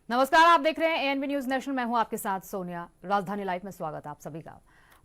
नमस्कार, आप देख रहे हैं एएनबी न्यूज नेशनल। मैं हूं आपके साथ सोनिया। राजधानी लाइव में स्वागत है आप सभी का।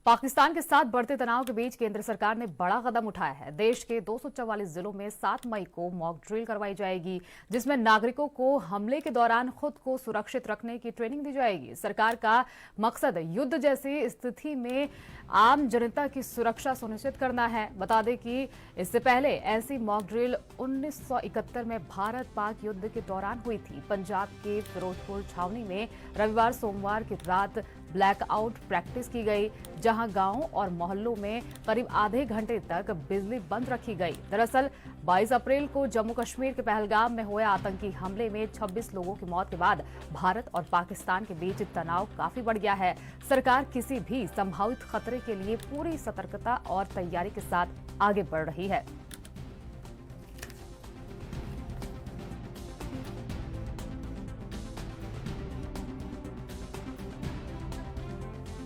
पाकिस्तान के साथ बढ़ते तनाव के बीच केंद्र सरकार ने बड़ा कदम उठाया है। देश के 244 जिलों में 7 मई को मॉक ड्रिल करवाई जाएगी, जिसमें नागरिकों को हमले के दौरान खुद को सुरक्षित रखने की ट्रेनिंग दी जाएगी। सरकार का मकसद युद्ध जैसी स्थिति में आम जनता की सुरक्षा सुनिश्चित करना है। बता दें कि इससे पहले ऐसी मॉक ड्रिल 1971 में भारत पाक युद्ध के दौरान हुई थी। पंजाब के फिरोजपुर छावनी में रविवार सोमवार की रात ब्लैकआउट प्रैक्टिस की गई, जहां गांवों और मोहल्लों में करीब आधे घंटे तक बिजली बंद रखी गई। दरअसल 22 अप्रैल को जम्मू कश्मीर के पहलगाम में हुए आतंकी हमले में 26 लोगों की मौत के बाद भारत और पाकिस्तान के बीच तनाव काफी बढ़ गया है। सरकार किसी भी संभावित खतरे के लिए पूरी सतर्कता और तैयारी के साथ आगे बढ़ रही है।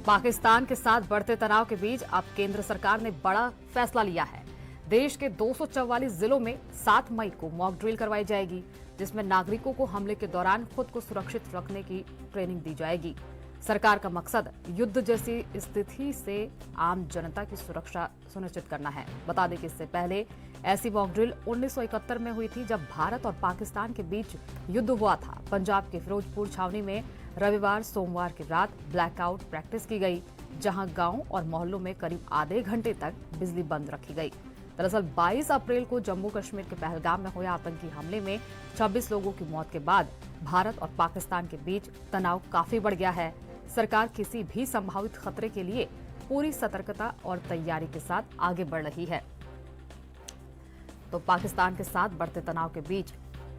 पाकिस्तान के साथ बढ़ते तनाव के बीच अब केंद्र सरकार ने बड़ा फैसला लिया है। देश के 244 जिलों में 7 मई को मॉक ड्रिल करवाई जाएगी, जिसमें नागरिकों को हमले के दौरान खुद को सुरक्षित रखने की ट्रेनिंग दी जाएगी। सरकार का मकसद युद्ध जैसी स्थिति से आम जनता की सुरक्षा सुनिश्चित करना है। बता दें कि इससे पहले ऐसी मॉक ड्रिल 1971 में हुई थी, जब भारत और पाकिस्तान के बीच युद्ध हुआ था। पंजाब के फिरोजपुर छावनी में रविवार सोमवार की रात ब्लैकआउट प्रैक्टिस की गई, जहां गांवों और मोहल्लों में करीब आधे घंटे तक बिजली बंद रखी गई। दरअसल 22 अप्रैल को जम्मू कश्मीर के पहलगाम में हुए आतंकी हमले में 26 लोगों की मौत के बाद भारत और पाकिस्तान के बीच तनाव काफी बढ़ गया है। सरकार किसी भी संभावित खतरे के लिए पूरी सतर्कता और तैयारी के साथ आगे बढ़ रही है। तो पाकिस्तान के साथ बढ़ते तनाव के बीच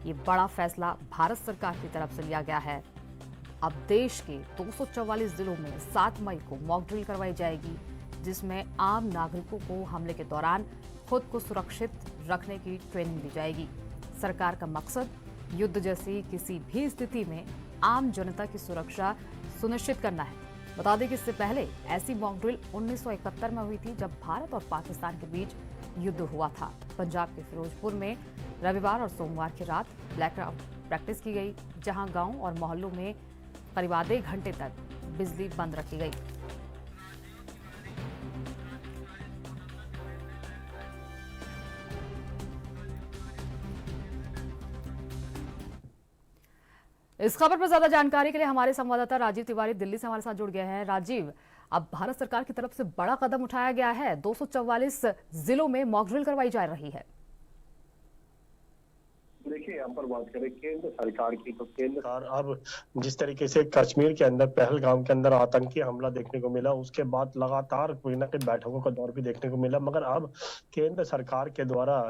ये बड़ा फैसला भारत सरकार की तरफ से लिया गया है। अब देश के 244 जिलों में 7 मई को मॉक ड्रिल करवाई जाएगी, जिसमें आम नागरिकों को हमले के दौरान खुद को सुरक्षित रखने की ट्रेनिंग दी जाएगी। सरकार का मकसद युद्ध जैसी किसी भी स्थिति में आम जनता की सुरक्षा सुनिश्चित करना है। बता दें कि इससे पहले ऐसी मॉक ड्रिल 1971 में हुई थी, जब भारत और पाकिस्तान के बीच युद्ध हुआ था। पंजाब के फिरोजपुर में रविवार और सोमवार की रात ब्लैकआउट प्रैक्टिस की गई, जहां गांव और मोहल्लों में करीब आधे घंटे तक बिजली बंद रखी गई। इस खबर पर ज्यादा जानकारी के लिए हमारे संवाददाता राजीव तिवारी दिल्ली से हमारे साथ जुड़ गए हैं। राजीव, अब भारत सरकार की तरफ से बड़ा कदम उठाया गया है। 244 जिलों में मॉक ड्रिल करवाई जा रही है। देखिए, यहाँ पर बात करें केंद्र सरकार की, तो केंद्र सरकार अब जिस तरीके से कश्मीर के अंदर पहलगाम के अंदर आतंकी हमला देखने को मिला, उसके बाद लगातार कोई ना कोई बैठकों का दौर भी देखने को मिला, मगर अब केंद्र सरकार के द्वारा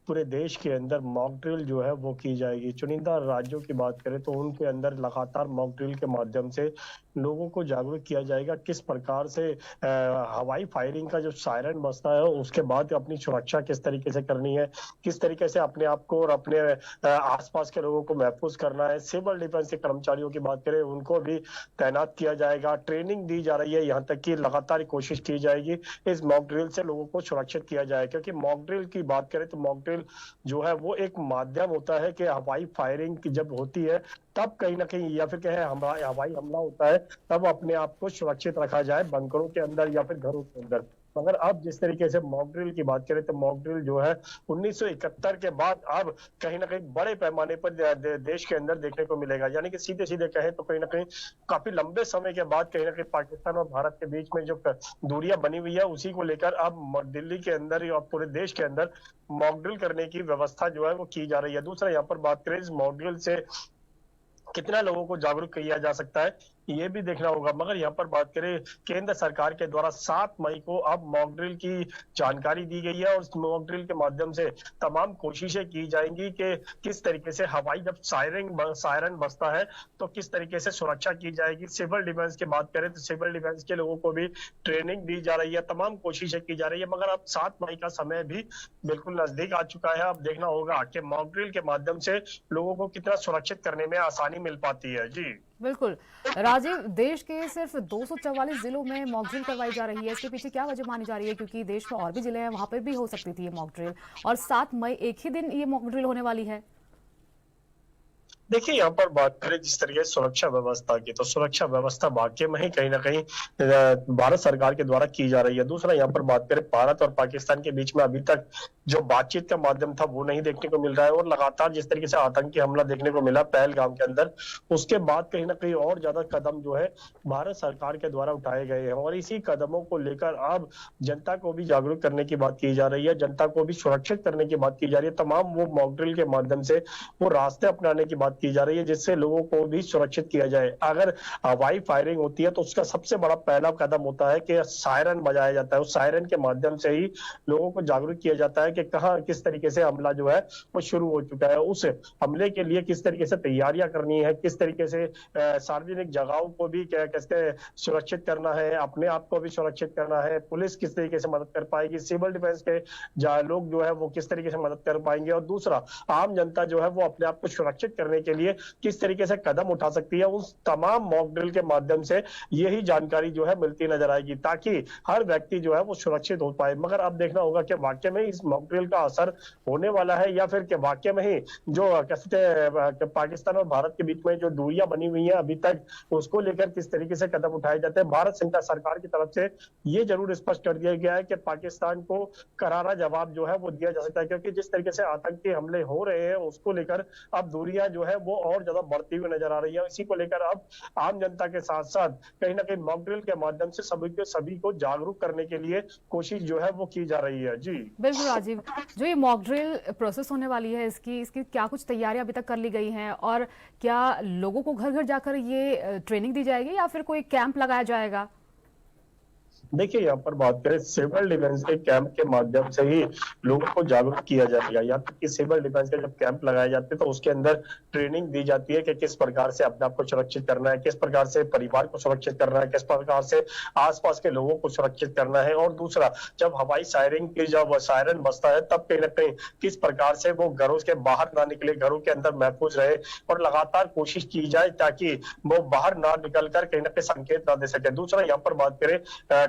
पूरे देश के अंदर मॉक ड्रिल जो है वो की जाएगी। चुनिंदा राज्यों की बात करें तो उनके अंदर लगातार मॉक ड्रिल के माध्यम से लोगों को जागरूक किया जाएगा, किस प्रकार से हवाई फायरिंग का जो सायरन बजता है उसके बाद अपनी सुरक्षा किस तरीके से करनी है, किस तरीके से अपने आप को और अपने आसपास के लोगों को महफूज करना है। सिविल डिफेंस के कर्मचारियों की बात करें, उनको भी तैनात किया जाएगा, ट्रेनिंग दी जा रही है। यहाँ तक कि लगातार कोशिश की जाएगी इस मॉक ड्रिल से लोगों को सुरक्षित किया जाए, क्योंकि मॉक ड्रिल की बात करें तो मॉक ड्रिल जो है वो एक माध्यम होता है कि हवाई फायरिंग की जब होती है तब कहीं ना कहीं, या फिर कहें हवाई हमला होता है, तब अपने आप को सुरक्षित रखा जाए बंकरों के अंदर या फिर घरों के अंदर। मगर अब जिस तरीके से मॉक ड्रिल की बात करें तो मॉक ड्रिल जो है 1971 के बाद अब कहीं ना कहीं बड़े पैमाने पर देश के अंदर देखने को मिलेगा। यानी कि सीधे सीधे कहें तो कहीं ना कहीं काफी लंबे समय के बाद कहीं ना कहीं पाकिस्तान और भारत के बीच में जो दूरियां बनी हुई है, उसी को लेकर अब दिल्ली के अंदर और पूरे देश के अंदर मॉक ड्रिल करने की व्यवस्था जो है वो की जा रही है। दूसरा यहाँ पर बात करें इस मॉक ड्रिल से कितना लोगों को जागरूक किया जा सकता है, ये भी देखना होगा। मगर यहाँ पर बात करें केंद्र सरकार के द्वारा 7 मई को अब मॉक ड्रिल की जानकारी दी गई है, और इस मॉक ड्रिल के माध्यम से तमाम कोशिशें की जाएंगी कि किस तरीके से हवाई जब सायरन बजता है तो किस तरीके से सुरक्षा की जाएगी। सिविल डिफेंस की बात करें तो सिविल डिफेंस के लोगों को भी ट्रेनिंग दी जा रही है, तमाम कोशिशें की जा रही है। मगर अब 7 मई का समय भी बिल्कुल नजदीक आ चुका है। अब देखना होगा कि मॉक ड्रिल के माध्यम से लोगों को कितना सुरक्षित करने में आसानी मिल पाती है। जी बिल्कुल राजीव, देश के सिर्फ 244 जिलों में मॉक ड्रिल करवाई जा रही है, इसके पीछे क्या वजह मानी जा रही है? क्योंकि देश में और भी जिले हैं, वहां पर भी हो सकती थी ये मॉक ड्रिल, और 7 मई एक ही दिन ये मॉक ड्रिल होने वाली है। देखिए, यहाँ पर बात करें जिस तरीके से सुरक्षा व्यवस्था की, तो सुरक्षा व्यवस्था वाकई में ही कहीं न कहीं भारत सरकार के द्वारा की जा रही है। दूसरा यहाँ पर बात करें भारत और पाकिस्तान के बीच में अभी तक जो बातचीत का माध्यम था वो नहीं देखने को मिल रहा है, और लगातार जिस तरीके से आतंकी हमला देखने को मिला पहलगाम के अंदर, उसके बाद कहीं न कहीं और ज्यादा कदम जो है भारत सरकार के द्वारा उठाए गए हैं, और इसी कदमों को लेकर अब जनता को भी जागरूक करने की बात की जा रही है, जनता को भी सुरक्षित करने की बात की जा रही है। तमाम वो मॉक ड्रिल के माध्यम से वो रास्ते अपनाने की बात की जा रही है जिससे लोगों को भी सुरक्षित किया जाए। अगर हवाई फायरिंग होती है तो उसका सबसे बड़ा पहला कदम होता है कि सायरन बजाया जाता है। उस सायरन के माध्यम से ही लोगों को जागरूक किया जाता है कि कहाँ किस तरीके से हमला जो है वो शुरू हो चुका है। उस हमले के लिए किस तरीके से तैयारियां करनी है, किस तरीके से सार्वजनिक जगहों को भी कैसे सुरक्षित करना है, अपने आप को भी सुरक्षित करना है, पुलिस किस तरीके से मदद कर पाएगी, सिविल डिफेंस के लोग जो है वो किस तरीके से मदद कर पाएंगे, और दूसरा आम जनता जो है वो अपने आप को सुरक्षित करने के लिए किस तरीके से कदम उठा सकती है। उस तमाम मॉक ड्रिल के माध्यम से यही जानकारी जो है मिलती नजर आएगी ताकि हर व्यक्ति जो है वो सुरक्षित हो पाए। मगर अब देखना होगा कि वाकई में इस मॉक ड्रिल का असर होने वाला है या फिर कि वाकई में ही जो कहते हैं पाकिस्तान और भारत के बीच में जो दूरियां बनी हुई हैं अभी तक, उसको लेकर किस तरीके से कदम उठाए जाते हैं। भारत सरकार की तरफ से ये जरूर स्पष्ट कर दिया गया है कि पाकिस्तान को करारा जवाब जो है वो दिया जा सकता है, क्योंकि जिस तरीके से आतंकी हमले हो रहे हैं उसको लेकर अब दूरियां जो है वो और ज्यादा बढ़ती हुई नजर आ रही है। इसी को लेकर अब आम जनता के साथ साथ कहीं ना कहीं मॉक ड्रिल के माध्यम से सभी को जागरूक करने के लिए कोशिश जो है वो की जा रही है। जी बिल्कुल राजीव, जो ये मॉक ड्रिल प्रोसेस होने वाली है इसकी इसकी क्या कुछ तैयारियां अभी तक कर ली गई हैं, और क्या लोगों को घर घर जाकर ये ट्रेनिंग दी जाएगी या फिर कोई कैंप लगाया जाएगा? देखिए, यहाँ पर बात करें सिविल डिफेंस के कैंप के माध्यम से ही लोगों को जागरूक किया जाएगा। यहाँ तक कि सिविल डिफेंस के जब कैंप लगाए जाते हैं तो उसके अंदर ट्रेनिंग दी जाती है कि किस प्रकार से अपने आप को सुरक्षित करना है, किस प्रकार से परिवार को सुरक्षित करना है, किस प्रकार से आसपास के लोगों को सुरक्षित करना है, और दूसरा जब हवाई सायरिंग की जब सायरन बजता है तब कहीं ना कहीं किस प्रकार से वो घरों के बाहर ना निकले, घरों के अंदर महफूज रहे, और लगातार कोशिश की जाए ताकि वो बाहर ना निकल कर कहीं ना कहीं संकेत ना दे सके। दूसरा यहाँ पर बात करें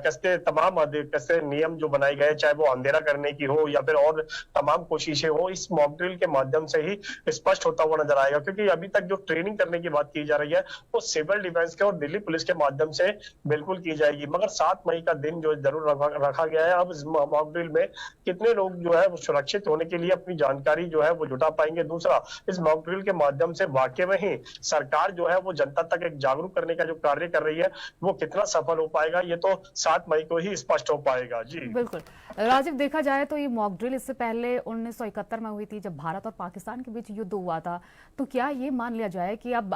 कैसे तमाम कैसे नियम जो बनाए गए, चाहे वो अंधेरा करने की हो या फिर और तमाम कोशिशें हो, इस मॉक ड्रिल के माध्यम से ही स्पष्ट होता हुआ नजर आएगा। क्योंकि अभी तक जो ट्रेनिंग करने की बात की जा रही है वो सिविल डिफेंस के और दिल्ली पुलिस के माध्यम से बिल्कुल की जाएगी, मगर 7 मई का दिन जो जरूर रखा गया है। अब इस मॉक ड्रिल में कितने लोग जो है वो सुरक्षित होने के लिए अपनी जानकारी जो है वो जुटा पाएंगे, दूसरा इस मॉक ड्रिल के माध्यम से वाकई में ही सरकार जो है वो जनता तक एक जागरूक करने का जो कार्य कर रही है वो कितना सफल हो पाएगा, ये तो 7 मई को ही स्पष्ट हो पाएगा। जी बिल्कुल राजीव, देखा जाए तो ये मॉक ड्रिल इससे पहले 1971 में हुई थी जब भारत और पाकिस्तान के बीच युद्ध हुआ था। तो क्या ये मान लिया जाए कि अब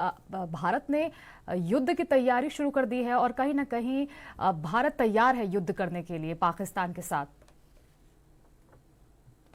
भारत ने युद्ध की तैयारी शुरू कर दी है और कहीं ना कहीं भारत तैयार है युद्ध करने के लिए पाकिस्तान के साथ?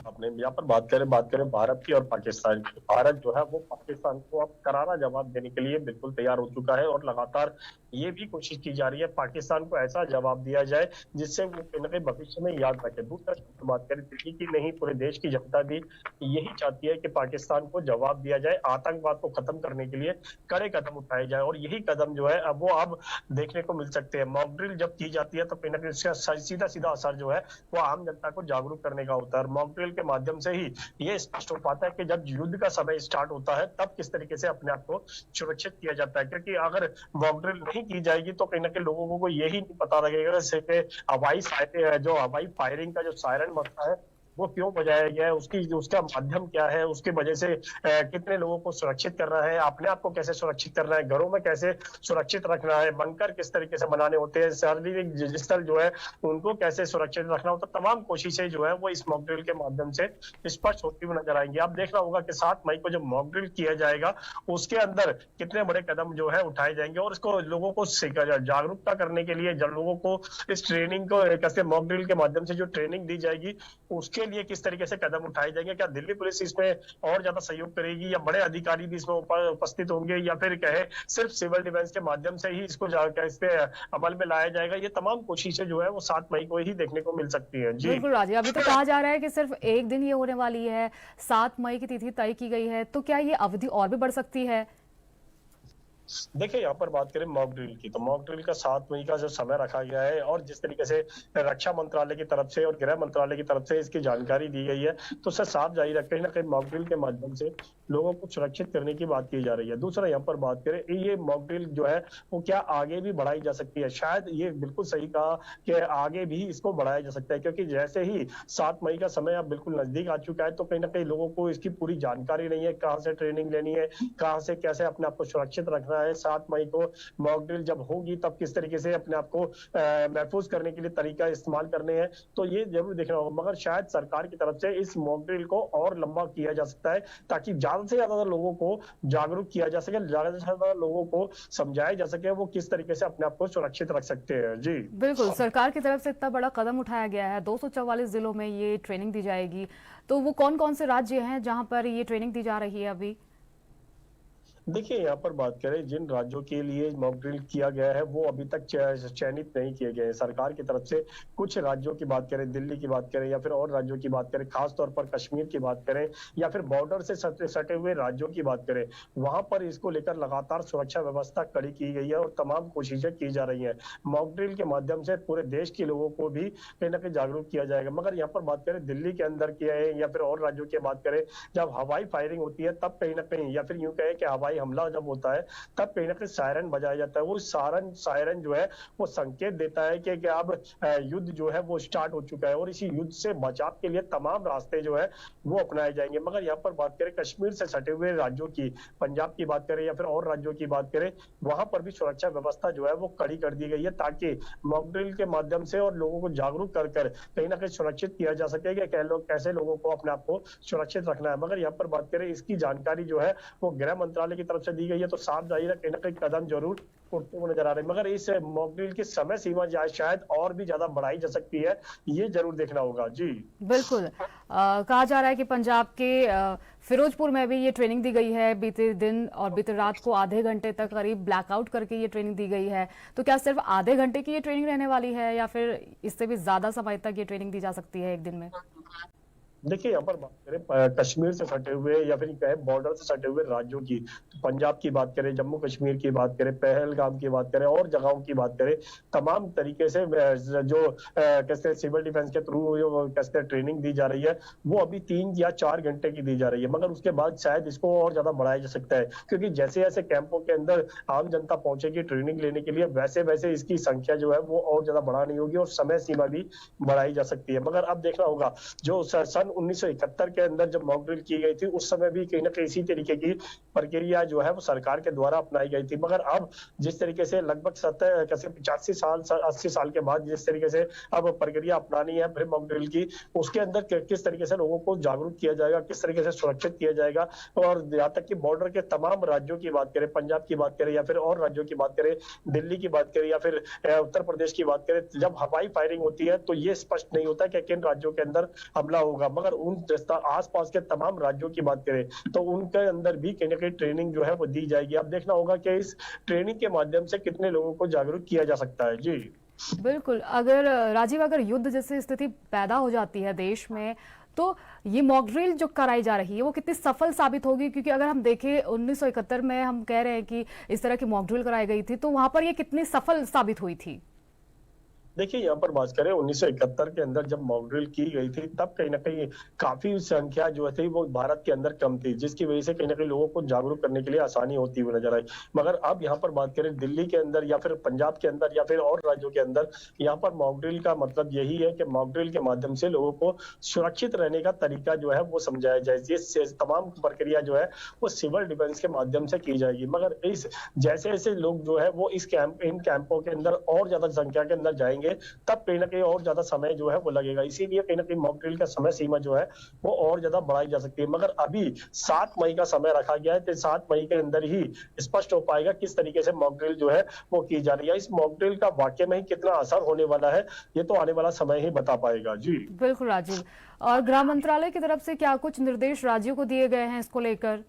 अपने यहाँ पर बात करें भारत की और पाकिस्तान की, भारत जो है वो पाकिस्तान को अब करारा जवाब देने के लिए बिल्कुल तैयार हो चुका है, और लगातार ये भी कोशिश की जा रही है पाकिस्तान को ऐसा जवाब दिया जाए जिससे वो कहीं ना कहीं भविष्य में याद रखे। दूसरा बात करें दिल्ली की नहीं पूरे देश की जनता भी यही चाहती है कि पाकिस्तान को जवाब दिया जाए, आतंकवाद को खत्म करने के लिए कड़े कदम उठाए जाए, और यही कदम जो है अब देखने को मिल सकते हैं। मॉक ड्रिल जब की जाती है तो कहीं ना कहीं इसका सीधा सीधा असर जो है वो आम जनता को जागरूक करने का होता है। मॉक ड्रिल के माध्यम से ही ये स्पष्ट हो पाता है कि जब युद्ध का समय स्टार्ट होता है तब किस तरीके से अपने आप को सुरक्षित किया जाता है, क्योंकि अगर मॉक ड्रिल नहीं की जाएगी तो कहीं ना कहीं लोगों को यही नहीं पता लगेगा जैसे कि हवाई फायरिंग का जो सायरन बजता है वो क्यों बजाया गया है, उसका माध्यम क्या है, उसकी वजह से कितने लोगों को सुरक्षित करना है, अपने आप को कैसे सुरक्षित करना है, घरों में कैसे सुरक्षित रखना है, बंकर किस तरीके से बनाने होते हैं, सार्वजनिक स्थल जो है उनको कैसे सुरक्षित रखना होता है। तमाम कोशिशें जो है वो इस मॉक ड्रिल के माध्यम से स्पष्ट होती हुई नजर आएंगी। अब देखना होगा कि 7 मई को जब मॉक ड्रिल किया जाएगा उसके अंदर कितने बड़े कदम जो है उठाए जाएंगे, और इसको लोगों को जागरूकता करने के लिए लोगों को इस ट्रेनिंग को कैसे मॉक ड्रिल के माध्यम से जो ट्रेनिंग दी जाएगी उसके लिए किस तरीके से कदम उठाए जाएंगे। क्या दिल्ली पुलिस इसमें और ज्यादा सहयोग करेगी या बड़े अधिकारी भी इसमें उपस्थित होंगे, या फिर कहे सिर्फ सिविल डिफेंस के माध्यम से ही इसको इस पे अमल में लाया जाएगा, ये तमाम कोशिशें जो है वो 7 मई को ही देखने को मिल सकती है। जी बिल्कुल राजीव, अभी तो कहा जा रहा है कि सिर्फ एक दिन ये होने वाली है, 7 मई की तिथि तय की गई है, तो क्या ये अवधि और भी बढ़ सकती है? देखिए, यहाँ पर बात करें मॉक ड्रिल की, तो मॉक ड्रिल का 7 मई का जो समय रखा गया है और जिस तरीके से रक्षा मंत्रालय की तरफ से और गृह मंत्रालय की तरफ से इसकी जानकारी दी गई है, तो उससे साफ जाहिर है कहीं न कहीं मॉक ड्रिल के माध्यम से लोगों को सुरक्षित करने की बात की जा रही है। दूसरा यहाँ पर बात करें, ये मॉक ड्रिल जो है, वो क्या आगे भी बढ़ाई जा सकती है? शायद ये बिल्कुल सही कहा कि आगे भी इसको बढ़ाया जा सकता है, क्योंकि जैसे ही 7 मई का समय अब बिल्कुल नज़दीक आ चुका है, तो कहीं न कहीं लोगों को इसकी पूरी जानकारी नहीं है, कहाँ से ट्रेनिंग लेनी है, कहाँ से कैसे अपने आप को सुरक्षित रखना है। 7 मई को मॉक ड्रिल जब होगी तब किस तरीके से अपने आप को महफूज करने के लिए तरीका इस्तेमाल करने हैं, तो ये जरूर देखना होगा। मगर शायद सरकार की तरफ से इस मॉक ड्रिल को और लंबा किया जा सकता है, ताकि ज्यादा से ज्यादा लोगों को जागरूक किया जा सके, ज्यादा से ज्यादा लोगों को समझाया जा सके वो किस तरीके से अपने आप को सुरक्षित रख सकते हैं। जी बिल्कुल, सरकार की तरफ से इतना बड़ा कदम उठाया गया है, 244 जिलों में ये ट्रेनिंग दी जाएगी। तो वो कौन कौन से राज्य हैं जहां पर ये ट्रेनिंग दी जा रही है अभी? देखिए, यहाँ पर बात करें, जिन राज्यों के लिए मॉक ड्रिल किया गया है वो अभी तक चयनित नहीं किए गए हैं सरकार की तरफ से। कुछ राज्यों की बात करें, दिल्ली की बात करें या फिर और राज्यों की बात करें, खास तौर पर कश्मीर की बात करें या फिर बॉर्डर से सटे हुए राज्यों की बात करें, वहां पर इसको लेकर लगातार सुरक्षा व्यवस्था कड़ी की गई है और तमाम कोशिशें की जा रही है। मॉक ड्रिल के माध्यम से पूरे देश के लोगों को भी कहीं ना कहीं जागरूक किया जाएगा। मगर यहाँ पर बात करें दिल्ली के अंदर किया है या फिर और राज्यों की बात करें, जब हवाई फायरिंग होती है तब कहीं ना कहीं, या फिर यूं कहे कि हवाई हमला जब होता है तब कहीं ना कहीं सायरन बजाया जाता है। वो सायरन जो है वो संकेत देता है कि अब युद्ध जो है वो स्टार्ट हो चुका है और इसी युद्ध से बचाव के लिए तमाम रास्ते जो है वो अपनाए जाएंगे। मगर यहाँ पर बात करें कश्मीर से सटे हुए राज्यों की, पंजाब की बात करें या फिर और राज्यों की बात करें, वहां पर भी सुरक्षा व्यवस्था जो है वो कड़ी कर दी गई है, ताकि मॉक ड्रिल के माध्यम से और लोगों को जागरूक कर कहीं ना कहीं सुरक्षित किया जा सके कि कैसे लोगों को अपने आप को सुरक्षित रखना है। मगर यहाँ पर बात करें, इसकी जानकारी जो है वो गृह मंत्रालय की तरफ से दी गई है, तो साफ जाहिर है कहीं ना कहीं कदम जरूर उठते हुए नजर आ रहे हैं। मगर इस मॉक ड्रिल की समय सीमा शायद और भी ज्यादा बढ़ाई जा सकती है, ये जरूर देखना होगा। जी बिल्कुल, कहा जा रहा है कि पंजाब के फिरोजपुर में भी ये ट्रेनिंग दी गई है। बीते दिन और बीते रात को आधे घंटे तक करीब ब्लैकआउट करके ये ट्रेनिंग दी गई है। तो क्या सिर्फ आधे घंटे की ये ट्रेनिंग रहने वाली है या फिर इससे भी ज्यादा समय तक ये ट्रेनिंग दी जा सकती है एक दिन में? देखिए, यहाँ पर बात करें कश्मीर से सटे हुए या फिर कहें बॉर्डर से सटे हुए राज्यों की, तो पंजाब की बात करें, जम्मू कश्मीर की बात करें, पहलगाम की बात करें और जगहों की बात करें, तमाम तरीके से जो कैसे सिविल डिफेंस के थ्रू जो कैसे ट्रेनिंग दी जा रही है वो अभी 3 या 4 घंटे की दी जा रही है। मगर उसके बाद शायद इसको और ज्यादा बढ़ाया जा सकता है, क्योंकि जैसे जैसे कैंपों के अंदर आम जनता पहुंचेगी ट्रेनिंग लेने के लिए, वैसे वैसे इसकी संख्या जो है वो और ज्यादा बढ़ानी होगी और समय सीमा भी बढ़ाई जा सकती है। मगर अब देखना होगा, जो सन 1971 के अंदर जब मॉक ड्रिल की गई थी उस समय भी कहीं ना कहीं इसी तरीके की प्रक्रिया जो है वो सरकार के द्वारा अपनाई गई थी। मगर अब जिस तरीके से लगभग 85 साल 80 साल के बाद जिस तरीके से अब प्रक्रिया अपनानी है फिर मॉक ड्रिल की, उसके अंदर किस तरीके से लोगों को जागरूक किया जाएगा, किस तरीके से सुरक्षित किया जाएगा, और यहाँ तक कि बॉर्डर के तमाम राज्यों की बात करें, पंजाब की बात करें या फिर और राज्यों की बात करें, दिल्ली की बात करें या फिर उत्तर प्रदेश की बात करें, जब हवाई फायरिंग होती है तो ये स्पष्ट नहीं होता कि किन राज्यों के अंदर हमला होगा। मगर उन आसपास के तमाम राज्यों की बात करें तो उनके अंदर भी कहीं ना कहीं ट्रेनिंग जो है वो दी जाएगी। अब देखना होगा कि इस ट्रेनिंग के माध्यम से कितने लोगों को जागरूक किया जा सकता है। जी बिल्कुल, अगर राजीव, अगर युद्ध जैसी स्थिति पैदा हो जाती है देश में, तो ये मॉक ड्रिल जो कराई जा रही है वो कितनी सफल साबित होगी? क्योंकि अगर हम देखें 1971 में हम कह रहे हैं कि इस तरह की मॉक ड्रिल कराई गई थी, तो वहां पर ये कितनी सफल साबित हुई थी? देखिए, यहाँ पर बात करें 1971 के अंदर जब मॉक ड्रिल की गई थी तब कहीं ना कहीं काफी संख्या जो थी वो भारत के अंदर कम थी, जिसकी वजह से कहीं ना कहीं लोगों को जागरूक करने के लिए आसानी होती हुई नजर आई। मगर अब यहाँ पर बात करें दिल्ली के अंदर या फिर पंजाब के अंदर या फिर और राज्यों के अंदर, यहाँ पर मॉक ड्रिल का मतलब यही है कि मॉक ड्रिल के माध्यम से लोगों को सुरक्षित रहने का तरीका जो है वो समझाया जाए। ये तमाम प्रक्रिया जो है वो सिविल डिफेंस के माध्यम से की जाएगी। मगर इस जैसे जैसे लोग जो है वो इन कैंपों के अंदर और ज्यादा संख्या के अंदर जाएंगे, तब कहीं ना कहीं और ज्यादा समय जो है वो लगेगा। इसीलिए कहीं ना कहीं मॉक ड्रिल का समय सीमा जो है वो और ज्यादा बढ़ाई जा सकती है। मगर अभी 7 मई का समय रखा गया है, तो 7 मई के अंदर ही स्पष्ट हो पाएगा किस तरीके से मॉक ड्रिल जो है वो की जा रही है। इस मॉक ड्रिल का वाकई में ही कितना असर होने वाला है ये तो आने वाला समय ही बता पाएगा। जी बिल्कुल राजीव, और गृह मंत्रालय की तरफ से क्या कुछ निर्देश राज्यों को दिए गए हैं इसको लेकर?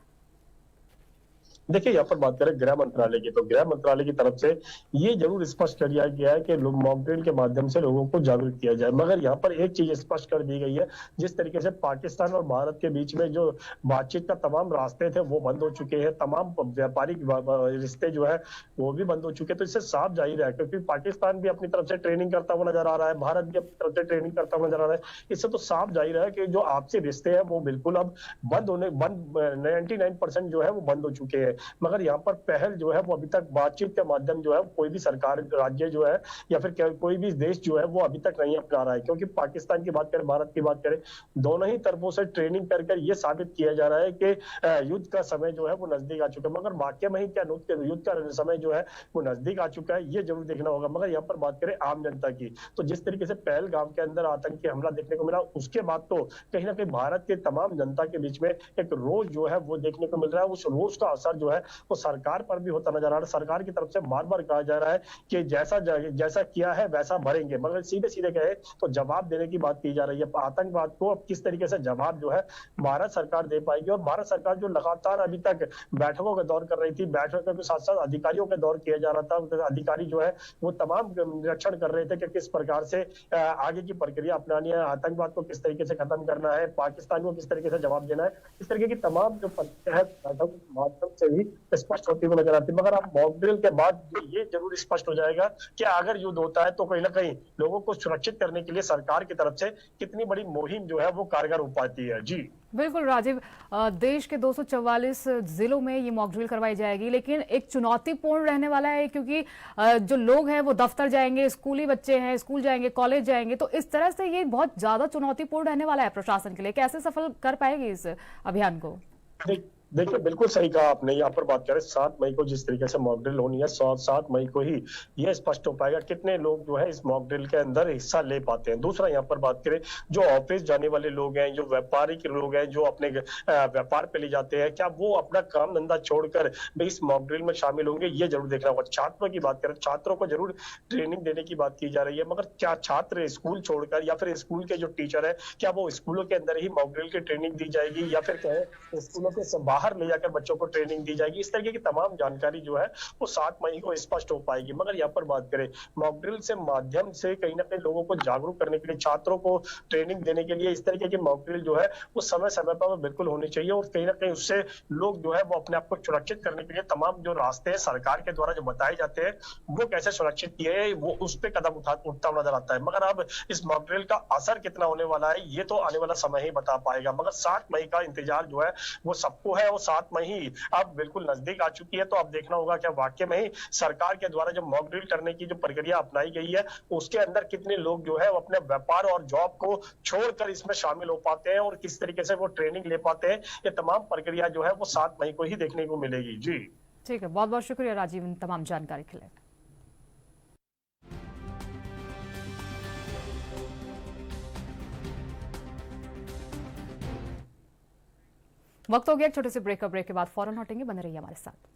देखिए, यहाँ पर बात करें गृह मंत्रालय की, तो गृह मंत्रालय की तरफ से ये जरूर स्पष्ट कर दिया गया है कि लोग मॉक ड्रिल के माध्यम से लोगों को जागरूक किया जाए। मगर यहाँ पर एक चीज स्पष्ट कर दी गई है, जिस तरीके से पाकिस्तान और भारत के बीच में जो बातचीत का तमाम रास्ते थे वो बंद हो चुके हैं, तमाम व्यापारिक रिश्ते जो है वो भी बंद हो चुके हैं। तो इससे साफ जाहिर है, क्योंकि पाकिस्तान भी अपनी तरफ से ट्रेनिंग करता हुआ नजर आ रहा है, भारत भी अपनी तरफ से ट्रेनिंग करता हुआ नजर आ रहा है। इससे तो साफ जाहिर है कि जो आपसी रिश्ते हैं वो बिल्कुल अब बंद 99% जो है वो बंद हो चुके हैं। मगर यहाँ पर पहल जो है वो अभी तक बातचीत के माध्यम जो है कोई भी सरकार राज्य जो है या फिर कोई भी देश जो है वो अभी तक नहीं अपना रहा है। क्योंकि पाकिस्तान की बात करें, भारत की बात करें, दोनों ही तरफों से ट्रेनिंग कर ये साबित किया जा रहा है कि युद्ध का समय जो है वो नजदीक आ चुका है। मगर वाकई में ही क्या युद्ध का समय जो है वो नजदीक आ चुका है, ये जरूर देखना होगा। मगर यहाँ पर बात करें आम जनता की, तो जिस तरीके से पहलगाम के अंदर आतंकी हमला देखने को मिला, उसके बाद तो कहीं ना कहीं भारत के तमाम जनता के बीच में एक रोष जो है वो देखने को मिल रहा है। उस रोष का असर जो है वो सरकार पर भी होता नजर आ रहा है। सरकार की तरफ से बार बार कहा जा रहा है कि जैसा किया है वैसा भरेंगे, मगर सीधे सीधे कहे तो जवाब देने की बात की जा रही है। आतंकवाद को अब किस तरीके से जवाब जो है भारत सरकार दे पाएगी। और भारत सरकार जो लगातार अभी तक बैठकों का दौर कर रही थी, बैठकों के साथ साथ अधिकारियों का दौर किया जा रहा था, अधिकारी जो है वो तमाम निरीक्षण कर रहे थे कि किस प्रकार से आगे की प्रक्रिया अपनानी है, आतंकवाद को किस तरीके से खत्म करना है, पाकिस्तान को किस तरीके से जवाब देना है। इस तरीके की तमाम जो प्रक्रिया है बैठक के माध्यम से भी स्पष्ट होती हुई नजर आती है। मगर अब मॉक ड्रिल के बाद ये जरूर स्पष्ट हो जाएगा कि अगर युद्ध होता है तो कहीं ना कहीं लोगों को सुरक्षित करने के लिए सरकार की तरफ से कितनी बड़ी मुहिम जो है वो कारगर हो पाती है। जी बिल्कुल राजीव, देश के 244 जिलों में ये मॉक ड्रिल करवाई जाएगी, लेकिन एक चुनौतीपूर्ण रहने वाला है क्योंकि जो लोग हैं वो दफ्तर जाएंगे, स्कूली बच्चे हैं स्कूल जाएंगे, कॉलेज जाएंगे, तो इस तरह से ये बहुत ज्यादा चुनौतीपूर्ण रहने वाला है प्रशासन के लिए। कैसे सफल कर पाएगी इस अभियान को? देखिए, बिल्कुल सही कहा आपने। यहाँ पर बात करें 7 मई को जिस तरीके से मॉक ड्रिल होनी है, 7 मई को ही यह स्पष्ट हो पाएगा कितने लोग जो है इस मॉक ड्रिल के अंदर हिस्सा ले पाते हैं। दूसरा, यहाँ पर बात करें जो ऑफिस जाने वाले लोग हैं, जो व्यापारिक लोग हैं, जो अपने व्यापार पे ले जाते हैं, क्या वो अपना काम धंधा छोड़कर इस मॉक ड्रिल में शामिल होंगे, ये जरूर देखना होगा। छात्रों की बात करें, छात्रों को जरूर ट्रेनिंग देने की बात की जा रही है, मगर क्या छात्र स्कूल छोड़कर या फिर स्कूल के जो टीचर है क्या वो स्कूलों के अंदर ही मॉक ड्रिल की ट्रेनिंग दी जाएगी या फिर क्या स्कूलों के बाहर ले जाकर बच्चों को ट्रेनिंग दी जाएगी। इस तरीके की तमाम जानकारी जो है वो 7 मई को स्पष्ट हो पाएगी। मगर यहाँ पर बात करें मॉक ड्रिल से माध्यम से कहीं ना कहीं लोगों को जागरूक करने के लिए, छात्रों को ट्रेनिंग देने के लिए इस तरीके की मॉक ड्रिल जो है वो समय समय पर बिल्कुल होनी चाहिए। और कहीं ना कहीं उससे लोग जो है वो अपने आप को सुरक्षित करने के लिए तमाम जो रास्ते हैं सरकार के द्वारा जो बताए जाते हैं वो कैसे सुरक्षित किए वो उस पर कदम उठता हुआ नजर आता है। मगर अब इस मॉक ड्रिल का असर कितना होने वाला है ये तो आने वाला समय ही बता पाएगा। मगर 7 मई का इंतजार जो है वो सबको है, वो 7 मई ही अब बिल्कुल नजदीक आ चुकी है। तो अब देखना होगा क्या वाकई में ही सरकार के द्वारा जो मॉक ड्रिल करने की जो प्रक्रिया अपनाई गई है उसके अंदर कितने लोग जो है वो अपने व्यापार और जॉब को छोड़कर इसमें शामिल हो पाते हैं और किस तरीके से वो ट्रेनिंग ले पाते हैं, ये तमाम प्रक्रिया जो है वो 7 मई को ही देखने को मिलेगी। जी ठीक है, बहुत बहुत शुक्रिया राजीव इन तमाम जानकारी के लिए। वक्त हो गया एक छोटे से ब्रेक के बाद फौरन लौटेंगे, बने रहिए हमारे साथ।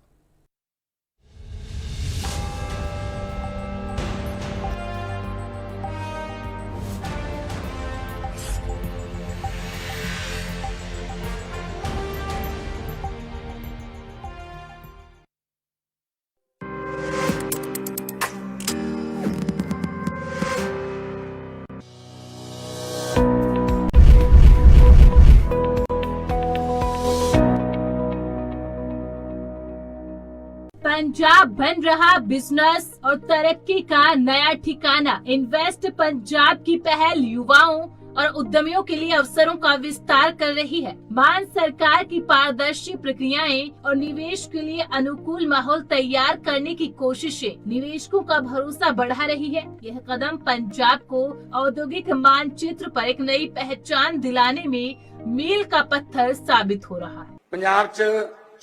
पंजाब बन रहा बिजनेस और तरक्की का नया ठिकाना। इन्वेस्ट पंजाब की पहल युवाओं और उद्यमियों के लिए अवसरों का विस्तार कर रही है। मान सरकार की पारदर्शी प्रक्रियाएं और निवेश के लिए अनुकूल माहौल तैयार करने की कोशिशें निवेशकों का भरोसा बढ़ा रही है। यह कदम पंजाब को औद्योगिक मानचित्र पर एक नई पहचान दिलाने में मील का पत्थर साबित हो रहा है। पंजाब च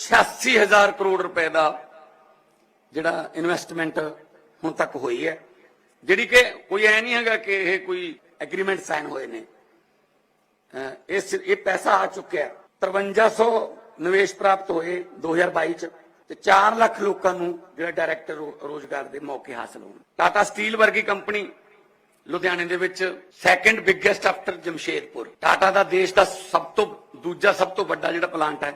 86,000 करोड़ रुपए का ਜਿਹੜਾ ਇਨਵੈਸਟਮੈਂਟ ਹੁਣ ਤੱਕ ਹੋਈ ਹੈ, ਜਿਹੜੀ ਕਿ ਕੋਈ ਐ ਨਹੀਂ ਹੈਗਾ ਕਿ ਇਹ ਕੋਈ ਐਗਰੀਮੈਂਟ ਸਾਈਨ ਹੋਏ ਨੇ। ਇਹ ਪੈਸਾ ਆ ਚੁੱਕਿਆ। 5300 ਨਿਵੇਸ਼ ਪ੍ਰਾਪਤ ਹੋਏ 2022 ਚ ਤੇ 4 ਲੱਖ ਲੋਕਾਂ ਨੂੰ ਜਿਹੜਾ ਡਾਇਰੈਕਟ ਰੋਜ਼ਗਾਰ ਦੇ ਮੌਕੇ ਹਾਸਲ ਹੋਣ। ਟਾਟਾ ਸਟੀਲ ਵਰਗੀ ਕੰਪਨੀ ਲੁਧਿਆਣੇ ਦੇ ਵਿੱਚ second biggest after Jamshedpur. Tata ਦਾ ਦੇਸ਼ ਦਾ ਦੂਜਾ ਸਭ ਤੋਂ ਵੱਡਾ ਜਿਹੜਾ ਪਲਾਂਟ ਹੈ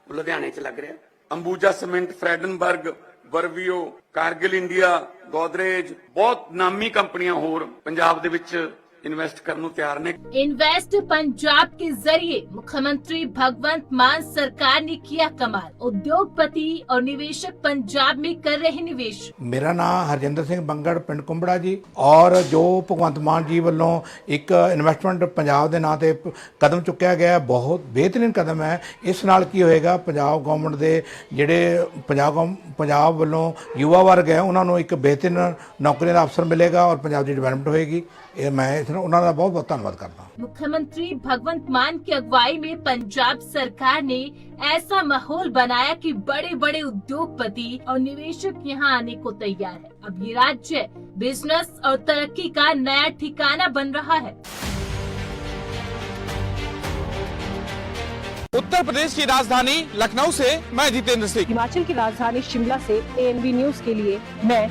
ਉਹ ਲੁਧਿਆਣੇ ਚ ਲੱਗ ਰਿਹਾ। अंबुजा सीमेंट, फ्रेडनबर्ग, वर्वियो, कारगिल इंडिया, गोदरेज, बहुत नामी कंपनियां होर पंजाब दे विच इन्वेस्ट करने ਨੂੰ ਤਿਆਰ ਨੇ। इन्वेस्ट पंजाब के जरिए मुख्यमंत्री भगवंत मान सरकार ने किया कमाल। उद्योगपति और निवेशक पंजाब में कर रहे निवेश। मेरा नाम हरजिंदर सिंह ਬੰਗੜ ਪਿੰਡ ਕੁੰਬੜਾ ਜੀ और जो ਭਗਵੰਤ ਮਾਨ ਜੀ ਵੱਲੋਂ ਇੱਕ ਇਨਵੈਸਟਮੈਂਟ ਪੰਜਾਬ ਦੇ ਨਾਂ ਤੇ ਕਦਮ ਚੁੱਕਿਆ ਗਿਆ ਬਹੁਤ ਬਿਹਤਰੀਨ ਕਦਮ ਹੈ। ਇਸ ਨਾਲ ਕੀ ਹੋਏਗਾ, ਪੰਜਾਬ ਗਵਰਨਮੈਂਟ ਦੇ ਜਿਹੜੇ ਪੰਜਾਬ ਵੱਲੋਂ ਯੁਵਾ ਵਰਗ ਹੈ ਉਹਨਾਂ ਨੂੰ ਇੱਕ ਬਿਹਤਰੀਨ ਨੌਕਰੀਆਂ ਦਾ ਅਵਸਰ ਮਿਲੇਗਾ ਔਰ ਪੰਜਾਬ ਦੀ ਡਿਵੈਲਪਮੈਂਟ ਹੋਏਗੀ। ਇਹ ਮੈਂ ਉਹਨਾਂ ਦਾ ਬਹੁਤ ਬਹੁਤ ਧੰਨਵਾਦ ਕਰਦਾ। मुख्यमंत्री भगवंत मान की अगुवाई में पंजाब सरकार ने ऐसा माहौल बनाया कि बड़े बड़े उद्योगपति और निवेशक यहाँ आने को तैयार है। अब ये राज्य बिजनेस और तरक्की का नया ठिकाना बन रहा है। उत्तर प्रदेश की राजधानी लखनऊ से मैं जितेंद्र सिंह। हिमाचल की राजधानी शिमला से ANB न्यूज के लिए मैं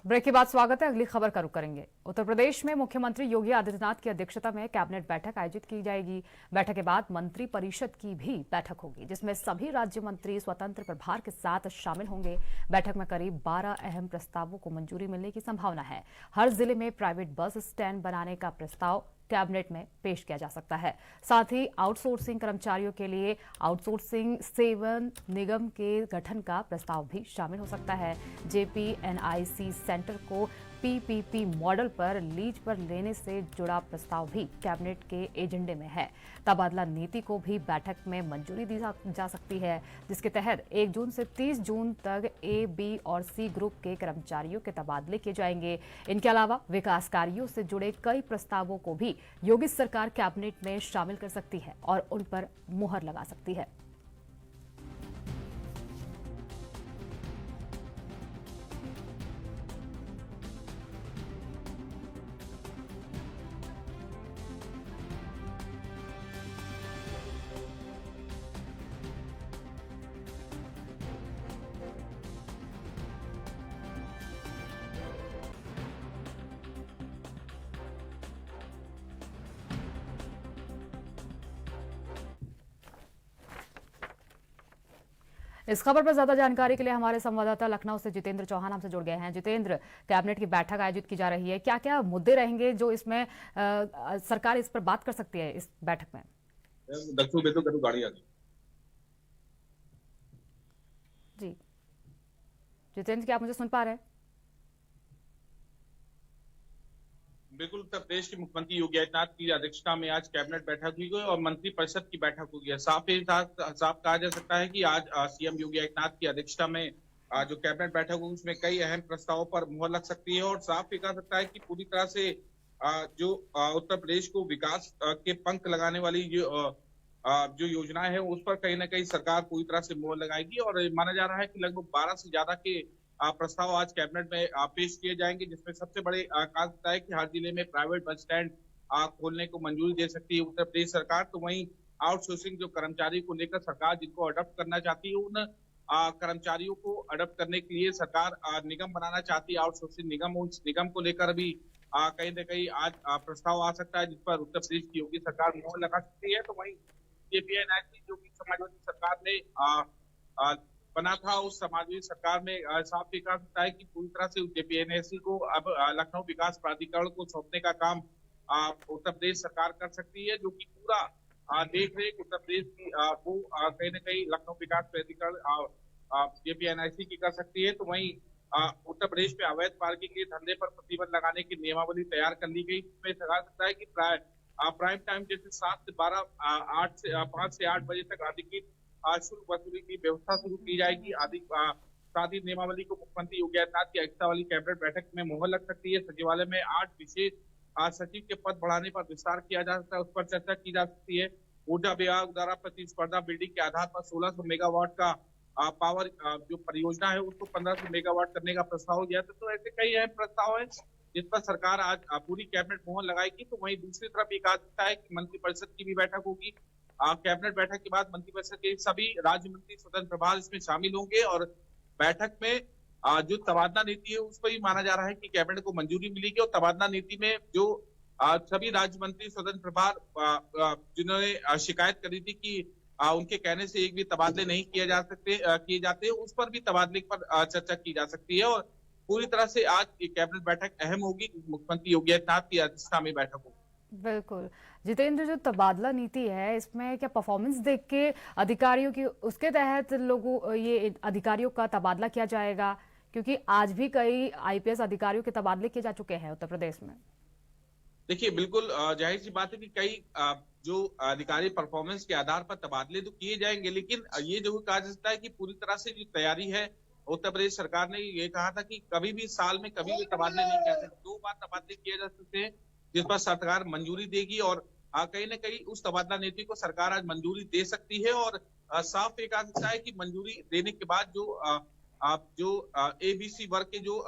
ब्रेक के बाद स्वागत है। अगली खबर का रुख करेंगे। उत्तर प्रदेश में मुख्यमंत्री योगी आदित्यनाथ की अध्यक्षता में कैबिनेट बैठक आयोजित की जाएगी। बैठक के बाद मंत्री परिषद की भी बैठक होगी जिसमें सभी राज्य मंत्री स्वतंत्र प्रभार के साथ शामिल होंगे। बैठक में करीब 12 अहम प्रस्तावों को मंजूरी मिलने की संभावना है। हर जिले में प्राइवेट बस स्टैंड बनाने का प्रस्ताव कैबिनेट में पेश किया जा सकता है। साथ ही आउटसोर्सिंग कर्मचारियों के लिए आउटसोर्सिंग सेवा निगम के गठन का प्रस्ताव भी शामिल हो सकता है। JPNIC सेंटर को PPP मॉडल पर लीज पर लेने से जुड़ा प्रस्ताव भी कैबिनेट के एजेंडे में है। तबादला नीति को भी बैठक में मंजूरी दी जा सकती है जिसके तहत 1 जून से 30 जून तक A, B और C ग्रुप के कर्मचारियों के तबादले किए जाएंगे। इनके अलावा विकास कार्यों से जुड़े कई प्रस्तावों को भी योगी सरकार कैबिनेट में शामिल कर सकती है और उन पर मुहर लगा सकती है। इस खबर पर ज्यादा जानकारी के लिए हमारे संवाददाता लखनऊ से जितेंद्र चौहान हमसे जुड़ गए हैं। जितेंद्र, कैबिनेट की बैठक आयोजित की जा रही है, क्या क्या मुद्दे रहेंगे जो इसमें सरकार इस पर बात कर सकती है इस बैठक में? जी जितेंद्र, क्या आप मुझे सुन पा रहे हैं? बिल्कुल, उत्तर प्रदेश के मुख्यमंत्री योगी आदित्यनाथ की अध्यक्षता में आज कैबिनेट बैठक हुई और मंत्री परिषद की बैठक हुई है। साफ कहा जा सकता है कि आज CM योगी आदित्यनाथ की अध्यक्षता में जो कैबिनेट बैठक हुई उसमें कई अहम प्रस्तावों पर मुहर लग सकती है और साफ कहा सकता है कि पूरी तरह से जो उत्तर प्रदेश को विकास के पंख लगाने वाली जो योजनाएं हैं उस पर कहीं ना कहीं सरकार पूरी तरह से मुहर लगाएगी और माना जा रहा है कि लगभग 12 से ज्यादा के प्रस्ताव आज कैबिनेट में पेश किए जाएंगे जिसमें सबसे बड़े कहा सकता है कि हर जिले में प्राइवेट बस स्टैंड खोलने को मंजूरी दे सकती है उत्तर प्रदेश सरकार। तो वहीं आउटसोर्सिंग जो कर्मचारी को लेकर सरकार जिनको अडॉप्ट करना चाहती है उन कर्मचारियों को अडॉप्ट करने के लिए सरकार निगम बनाना चाहती है, आउटसोर्सिंग निगम। उस निगम को लेकर भी कहीं न कहीं आज प्रस्ताव आ सकता है जिस पर उत्तर प्रदेश की योगी सरकार मुहर लगा सकती है। तो वहीं JPNIC जो कि समाजवादी सरकार ने बना था उस समाजवादी सरकार में साफ कहा सकता है कि पूरी तरह से JPNIC को अब लखनऊ विकास प्राधिकरण को सौंपने का काम उत्तर प्रदेश सरकार कर सकती है, जो कि पूरा देख रेख उत्तर प्रदेश की वो कहीं न कहीं लखनऊ विकास प्राधिकरण JPNIC की कर सकती है। तो वहीं उत्तर प्रदेश में अवैध पार्किंग के धंधे पर प्रतिबंध लगाने की नियमावली तैयार कर ली गई। इसमें कहा सकता है कि प्राइम टाइम जैसे 7 से 12, 5 से 8 बजे तक अधिकृत शुल्क वसूली की व्यवस्था शुरू की जाएगी। साथ ही नियमावली को मुख्यमंत्री योगी आदित्यनाथ की अध्यक्षता वाली कैबिनेट बैठक में मुहर लग सकती है। सचिवालय में 8 विशेष सचिव के पद बढ़ाने पर विस्तार किया जा सकता है, उस पर चर्चा की जा सकती है। ऊर्जा विभाग द्वारा प्रतिस्पर्धा बिल्डिंग के आधार पर 1600 मेगावाट का पावर जो परियोजना है उसको 1500 मेगावाट करने का प्रस्ताव दिया था। तो ऐसे कई अहम प्रस्ताव है जिस पर सरकार आज पूरी कैबिनेट मुहर लगाएगी। तो वहीं दूसरी तरफ ये कहा सकता है कि मंत्रिपरिषद की भी बैठक होगी कैबिनेट बैठक के बाद मंत्रिपरिषद के सभी राज्य मंत्री स्वतंत्र प्रभार इसमें शामिल होंगे और बैठक में जो तबादला नीति है उस पर ही माना जा रहा है कि कैबिनेट को मंजूरी मिलेगी और तबादला नीति में जो सभी राज्य मंत्री स्वतंत्र प्रभार जिन्होंने शिकायत करी थी कि उनके कहने से एक भी तबादले नहीं किए जाते उस पर भी तबादले पर चर्चा की जा सकती है और पूरी तरह से आज ये कैबिनेट बैठक अहम होगी। मुख्यमंत्री योगी आदित्यनाथ की अध्यक्षता में बैठक होगी। बिल्कुल जितेंद्र, जो तबादला नीति है इसमें क्या परफॉर्मेंस देख के अधिकारियों की उसके तहत लोगों ये अधिकारियों का तबादला किया जाएगा? क्योंकि आज भी कई आईपीएस अधिकारियों के तबादले किए जा चुके हैं उत्तर प्रदेश में। देखिए बिल्कुल जाहिर सी बात है कि कई जो अधिकारी परफॉर्मेंस के आधार पर तबादले तो किए जाएंगे, लेकिन ये जरूर कहा जा सकता है कि पूरी तरह से जो तैयारी है उत्तर प्रदेश सरकार ने ये कहा था कि कभी भी साल में कभी भी तबादले नहीं किए सकते, 2 बार तबादले किए जा सकते हैं जिस पर सरकार मंजूरी देगी और कहीं ना कहीं उस तबादला नीति को सरकार आज मंजूरी दे सकती है और साफ ये कहा सकता है कि मंजूरी देने के बाद जो एबीसी वर्ग के जो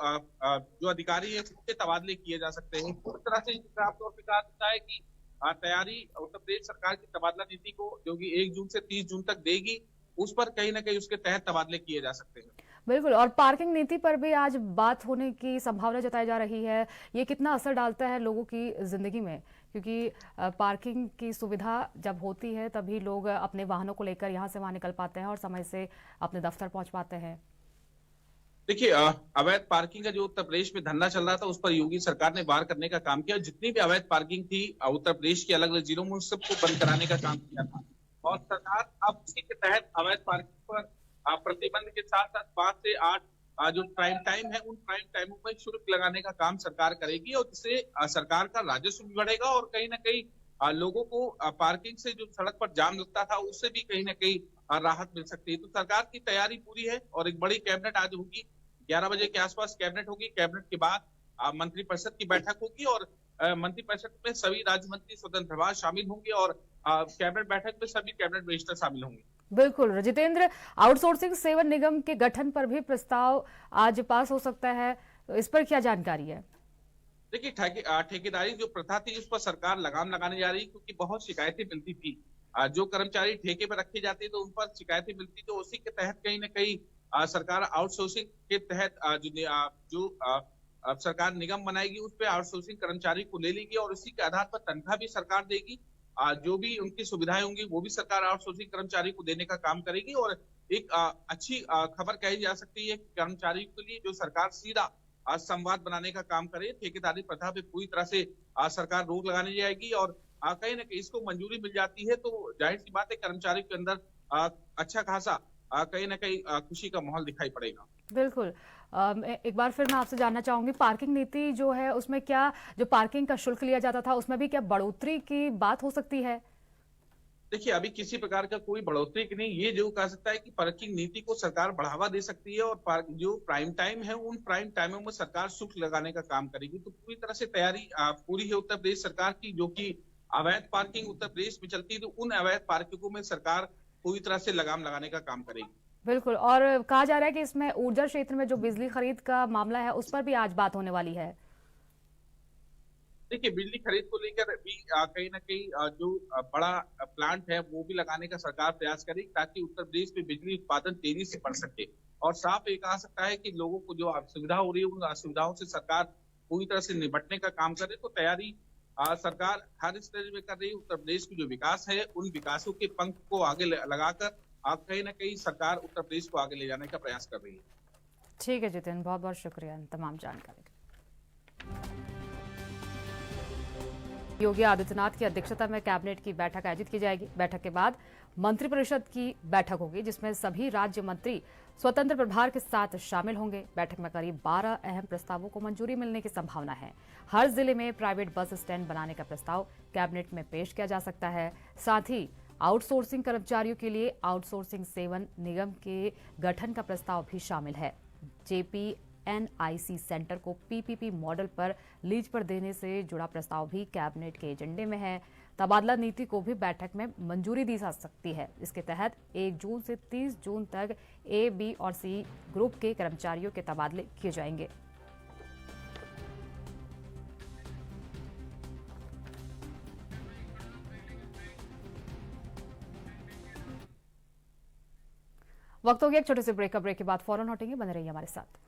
अधिकारी है उसके तबादले किए जा सकते हैं। पूरी तरह से साफ तौर पर कहा सकता है कि तैयारी उत्तर प्रदेश सरकार की तबादला नीति को जो कि 1 जून से 30 जून तक देगी उस पर कहीं ना कहीं उसके तहत तबादले किए जा सकते हैं। बिल्कुल, और पार्किंग नीति पर भी आज बात होने की संभावना जताई जा रही है। ये कितना असर डालता है लोगों की जिंदगी में? क्योंकि पार्किंग की सुविधा जब होती है तभी लोग अपने वाहनों को लेकर यहाँ से वहां निकल पाते हैं और समय से अपने दफ्तर पहुंच पाते हैं। देखिए अवैध पार्किंग का जो उत्तर प्रदेश में धंधा चल रहा था उस पर योगी सरकार ने वार करने का काम किया। जितनी भी अवैध पार्किंग थी उत्तर प्रदेश के अलग अलग जिलों में उन सबको बंद कराने का काम किया था और सरकार अब उसी के तहत अवैध पार्किंग पर प्रतिबंध के साथ साथ 5 से 8 जो प्राइम टाइम है उन प्राइम टाइमों में शुल्क लगाने का काम सरकार करेगी और इससे सरकार का राजस्व भी बढ़ेगा और कहीं ना कहीं लोगों को पार्किंग से जो सड़क पर जाम लगता था उससे भी कहीं ना कहीं राहत मिल सकती है। तो सरकार की तैयारी पूरी है और एक बड़ी कैबिनेट आज होगी, 11 बजे के आसपास कैबिनेट होगी। कैबिनेट के बाद मंत्रिपरिषद की बैठक होगी और मंत्रिपरिषद में सभी राज्य मंत्री स्वतंत्र प्रभार शामिल होंगे और कैबिनेट बैठक में सभी कैबिनेट मिनिस्टर शामिल होंगे। बिल्कुल जितेंद्र, आउटसोर्सिंग सेवा निगम के गठन पर भी प्रस्ताव आज पास हो सकता है, तो इस पर क्या जानकारी है? देखिए ठेकेदारी जो प्रथा थी उस पर सरकार लगाम लगाने जा रही है क्योंकि बहुत शिकायतें मिलती थी। जो कर्मचारी ठेके पर रखे जाते तो उन पर शिकायतें मिलती, तो उसी के तहत कहीं ना कहीं सरकार आउटसोर्सिंग के तहत जो सरकार निगम बनाएगी उस पर आउटसोर्सिंग कर्मचारी को ले लेगी और उसी के आधार पर तनख्वाह भी सरकार देगी। जो भी उनकी सुविधाएं होंगी वो भी सरकार आउटसोर्सिंग कर्मचारी को देने का काम करेगी और एक अच्छी खबर कही जा सकती है कि कर्मचारी के लिए जो सरकार सीधा संवाद बनाने का काम करे। ठेकेदारी प्रथा पे पूरी तरह से सरकार रोक लगाने जाएगी और कहीं ना कहीं इसको मंजूरी मिल जाती है तो जाहिर सी बात है कर्मचारी के अंदर अच्छा खासा कहीं ना कहीं खुशी का माहौल दिखाई पड़ेगा। बिल्कुल, एक बार फिर मैं आपसे जानना चाहूंगी, पार्किंग नीति जो है उसमें क्या जो पार्किंग का शुल्क लिया जाता था उसमें भी क्या बढ़ोतरी की बात हो सकती है? देखिए अभी किसी प्रकार का कोई बढ़ोतरी की नहीं, ये जो कह सकता है कि पार्किंग नीति को सरकार बढ़ावा दे सकती है और जो प्राइम टाइम है उन प्राइम टाइमों में सरकार शुल्क लगाने का काम करेगी। तो पूरी तरह से तैयारी पूरी है उत्तर प्रदेश सरकार की। जो कि अवैध पार्किंग उत्तर प्रदेश में चलती है तो उन अवैध पार्किंगों में सरकार पूरी तरह से लगाम लगाने का काम करेगी। बिल्कुल, और कहा जा रहा है कि इसमें ऊर्जा क्षेत्र में जो बिजली खरीद का मामला है उस पर भी आज बात होने वाली है। देखिए बिजली खरीद को लेकर भी कहीं ना कहीं जो बड़ा प्लांट है वो भी लगाने का सरकार प्रयास करेगी ताकि उत्तर प्रदेश में बिजली उत्पादन तेजी से बढ़ सके और साफ ये कहा सकता है कि लोगों को जो असुविधा हो रही है उन असुविधाओं से सरकार पूरी तरह से निपटने का काम करे। तो तैयारी सरकार हर स्टेज में कर रही है। उत्तर प्रदेश की जो विकास है उन विकासों के पंख को आगे लगाकर कहीं ना कहीं सरकार उत्तर प्रदेश को आगे ले जाने का प्रयास कर रही है। ठीक है जितेंद्र, बहुत बहुत शुक्रिया तमाम जानकारी। योगी आदित्यनाथ की अध्यक्षता में कैबिनेट की बैठक आयोजित की जाएगी। बैठक के बाद मंत्रिपरिषद की बैठक होगी जिसमें सभी राज्य मंत्री स्वतंत्र प्रभार के साथ शामिल होंगे। बैठक में करीब 12 अहम प्रस्तावों को मंजूरी मिलने की संभावना है। हर जिले में प्राइवेट बस स्टैंड बनाने का प्रस्ताव कैबिनेट में पेश किया जा सकता है। साथ ही आउटसोर्सिंग कर्मचारियों के लिए आउटसोर्सिंग सेवा निगम के गठन का प्रस्ताव भी शामिल है। JPNIC सेंटर को PPP मॉडल पर लीज पर देने से जुड़ा प्रस्ताव भी कैबिनेट के एजेंडे में है। तबादला नीति को भी बैठक में मंजूरी दी जा सकती है। इसके तहत 1 जून से 30 जून तक A, B और C ग्रुप के कर्मचारियों के तबादले किए जाएंगे। वक्त हो गया एक छोटे से ब्रेक का। ब्रेक के बाद फौरन लौटेंगे, बने रहिए हमारे साथ।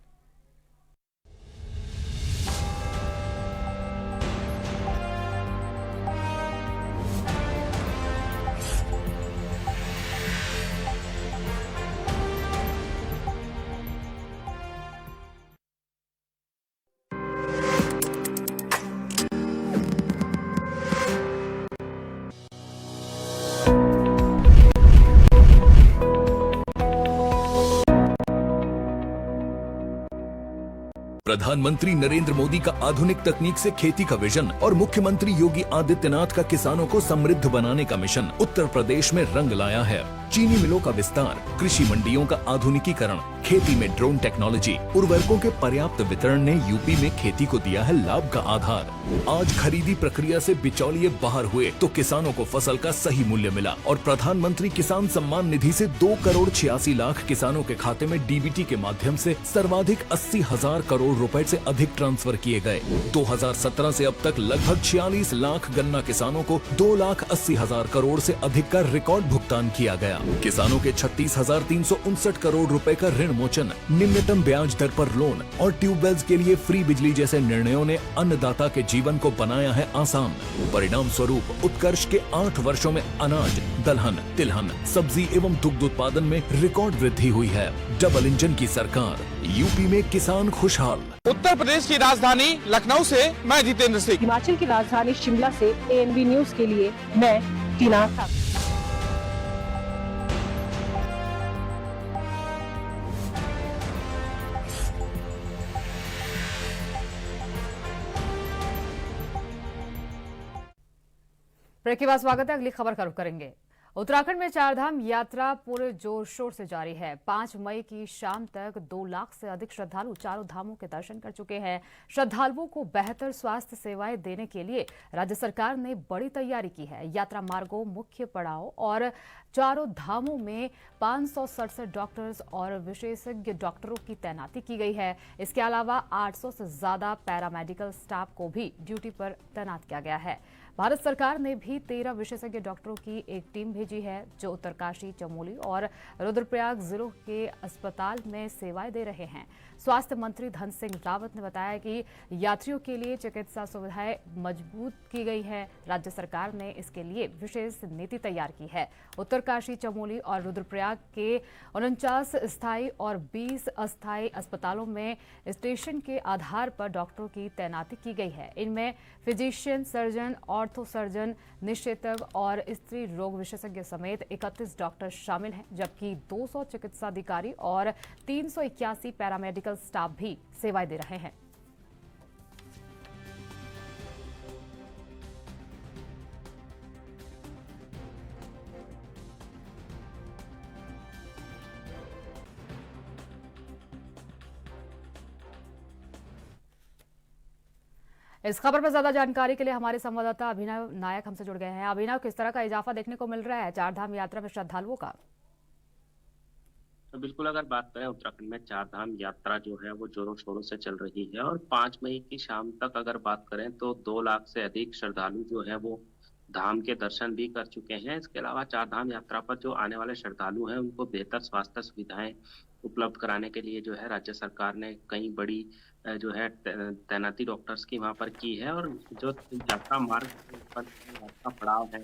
प्रधानमंत्री नरेंद्र मोदी का आधुनिक तकनीक से खेती का विजन और मुख्यमंत्री योगी आदित्यनाथ का किसानों को समृद्ध बनाने का मिशन उत्तर प्रदेश में रंग लाया है। चीनी मिलों का विस्तार, कृषि मंडियों का आधुनिकीकरण, खेती में ड्रोन टेक्नोलॉजी, उर्वरकों के पर्याप्त वितरण ने यूपी में खेती को दिया है लाभ का आधार। आज खरीदी प्रक्रिया से बिचौलिए बाहर हुए तो किसानों को फसल का सही मूल्य मिला और प्रधानमंत्री किसान सम्मान निधि से 2,86,00,000 किसानों के खाते में डीबीटी के माध्यम से सर्वाधिक 80,000 करोड़ रुपए से अधिक ट्रांसफर किए गए। 2017 से अब तक लगभग 46 लाख गन्ना किसानों को 2,80,000 करोड़ से अधिक का रिकॉर्ड भुगतान किया गया। किसानों के 36,359 करोड़ रुपए का ऋण मोचन, निम्नतम ब्याज दर पर लोन और ट्यूबवेल्स के लिए फ्री बिजली जैसे निर्णयों ने अन्नदाता के जीवन को बनाया है आसान। परिणाम स्वरूप उत्कर्ष के 8 वर्षों में अनाज, दलहन, तिलहन, सब्जी एवं दुग्ध उत्पादन में रिकॉर्ड वृद्धि हुई है। डबल इंजन की सरकार, यूपी में किसान खुशहाल। उत्तर प्रदेश की राजधानी लखनऊ से मैं जितेंद्र सिंह। हिमाचल की राजधानी शिमला से ANB न्यूज के लिए मैं टीना ठाकुर। ब्रेक के बाद स्वागत है। अगली खबर का रुख करेंगे। उत्तराखंड में चारधाम यात्रा पूरे जोर शोर से जारी है। 5 मई की शाम तक 2 लाख से अधिक श्रद्धालु चारों धामों के दर्शन कर चुके हैं। श्रद्धालुओं को बेहतर स्वास्थ्य सेवाएं देने के लिए राज्य सरकार ने बड़ी तैयारी की है। यात्रा मार्गों, मुख्य पड़ाव और चारों धामों में 567 डॉक्टर्स और विशेषज्ञ डॉक्टरों की तैनाती की गई है। इसके अलावा 800 से ज्यादा पैरामेडिकल स्टाफ को भी ड्यूटी पर तैनात किया गया है। भारत सरकार ने भी 13 विशेषज्ञ डॉक्टरों की एक टीम भेजी है जो उत्तरकाशी, चमोली और रुद्रप्रयाग जिलों के अस्पताल में सेवाएं दे रहे हैं। स्वास्थ्य मंत्री धन सिंह रावत ने बताया कि यात्रियों के लिए चिकित्सा सुविधाएं मजबूत की गई है। राज्य सरकार ने इसके लिए विशेष नीति तैयार की है। उत्तरकाशी, चमोली और रुद्रप्रयाग के 49 स्थायी और 20 अस्थायी अस्पतालों में स्टेशन के आधार पर डॉक्टरों की तैनाती की गई है। इनमें फिजिशियन, सर्जन, ऑर्थो सर्जन, निषेधक और स्त्री रोग विशेषज्ञ समेत 31 डॉक्टर शामिल हैं, जबकि 200 चिकित्सा अधिकारी और 381 पैरामेडिकल स्टाफ भी सेवाएं दे रहे हैं। इस खबर पर ज्यादा जानकारी के लिए हमारे संवाददाता अभिनव नायक हमसे जुड़ गए हैं। अभिनव, किस तरह का इजाफा देखने को मिल रहा है चारधाम यात्रा में श्रद्धालुओं का? तो बिल्कुल, अगर बात करें उत्तराखंड में चारधाम यात्रा जो है वो जोरों शोरों से चल रही है और 5 मई की शाम तक अगर बात करें तो 2 लाख से अधिक श्रद्धालु जो है वो धाम के दर्शन भी कर चुके हैं। इसके अलावा चारधाम यात्रा पर जो आने वाले श्रद्धालु हैं उनको बेहतर स्वास्थ्य सुविधाएं उपलब्ध कराने के लिए जो है राज्य सरकार ने कई बड़ी जो है तैनाती डॉक्टर्स की वहाँ पर की है। और जो यात्रा मार्ग पर यात्रा पड़ाव है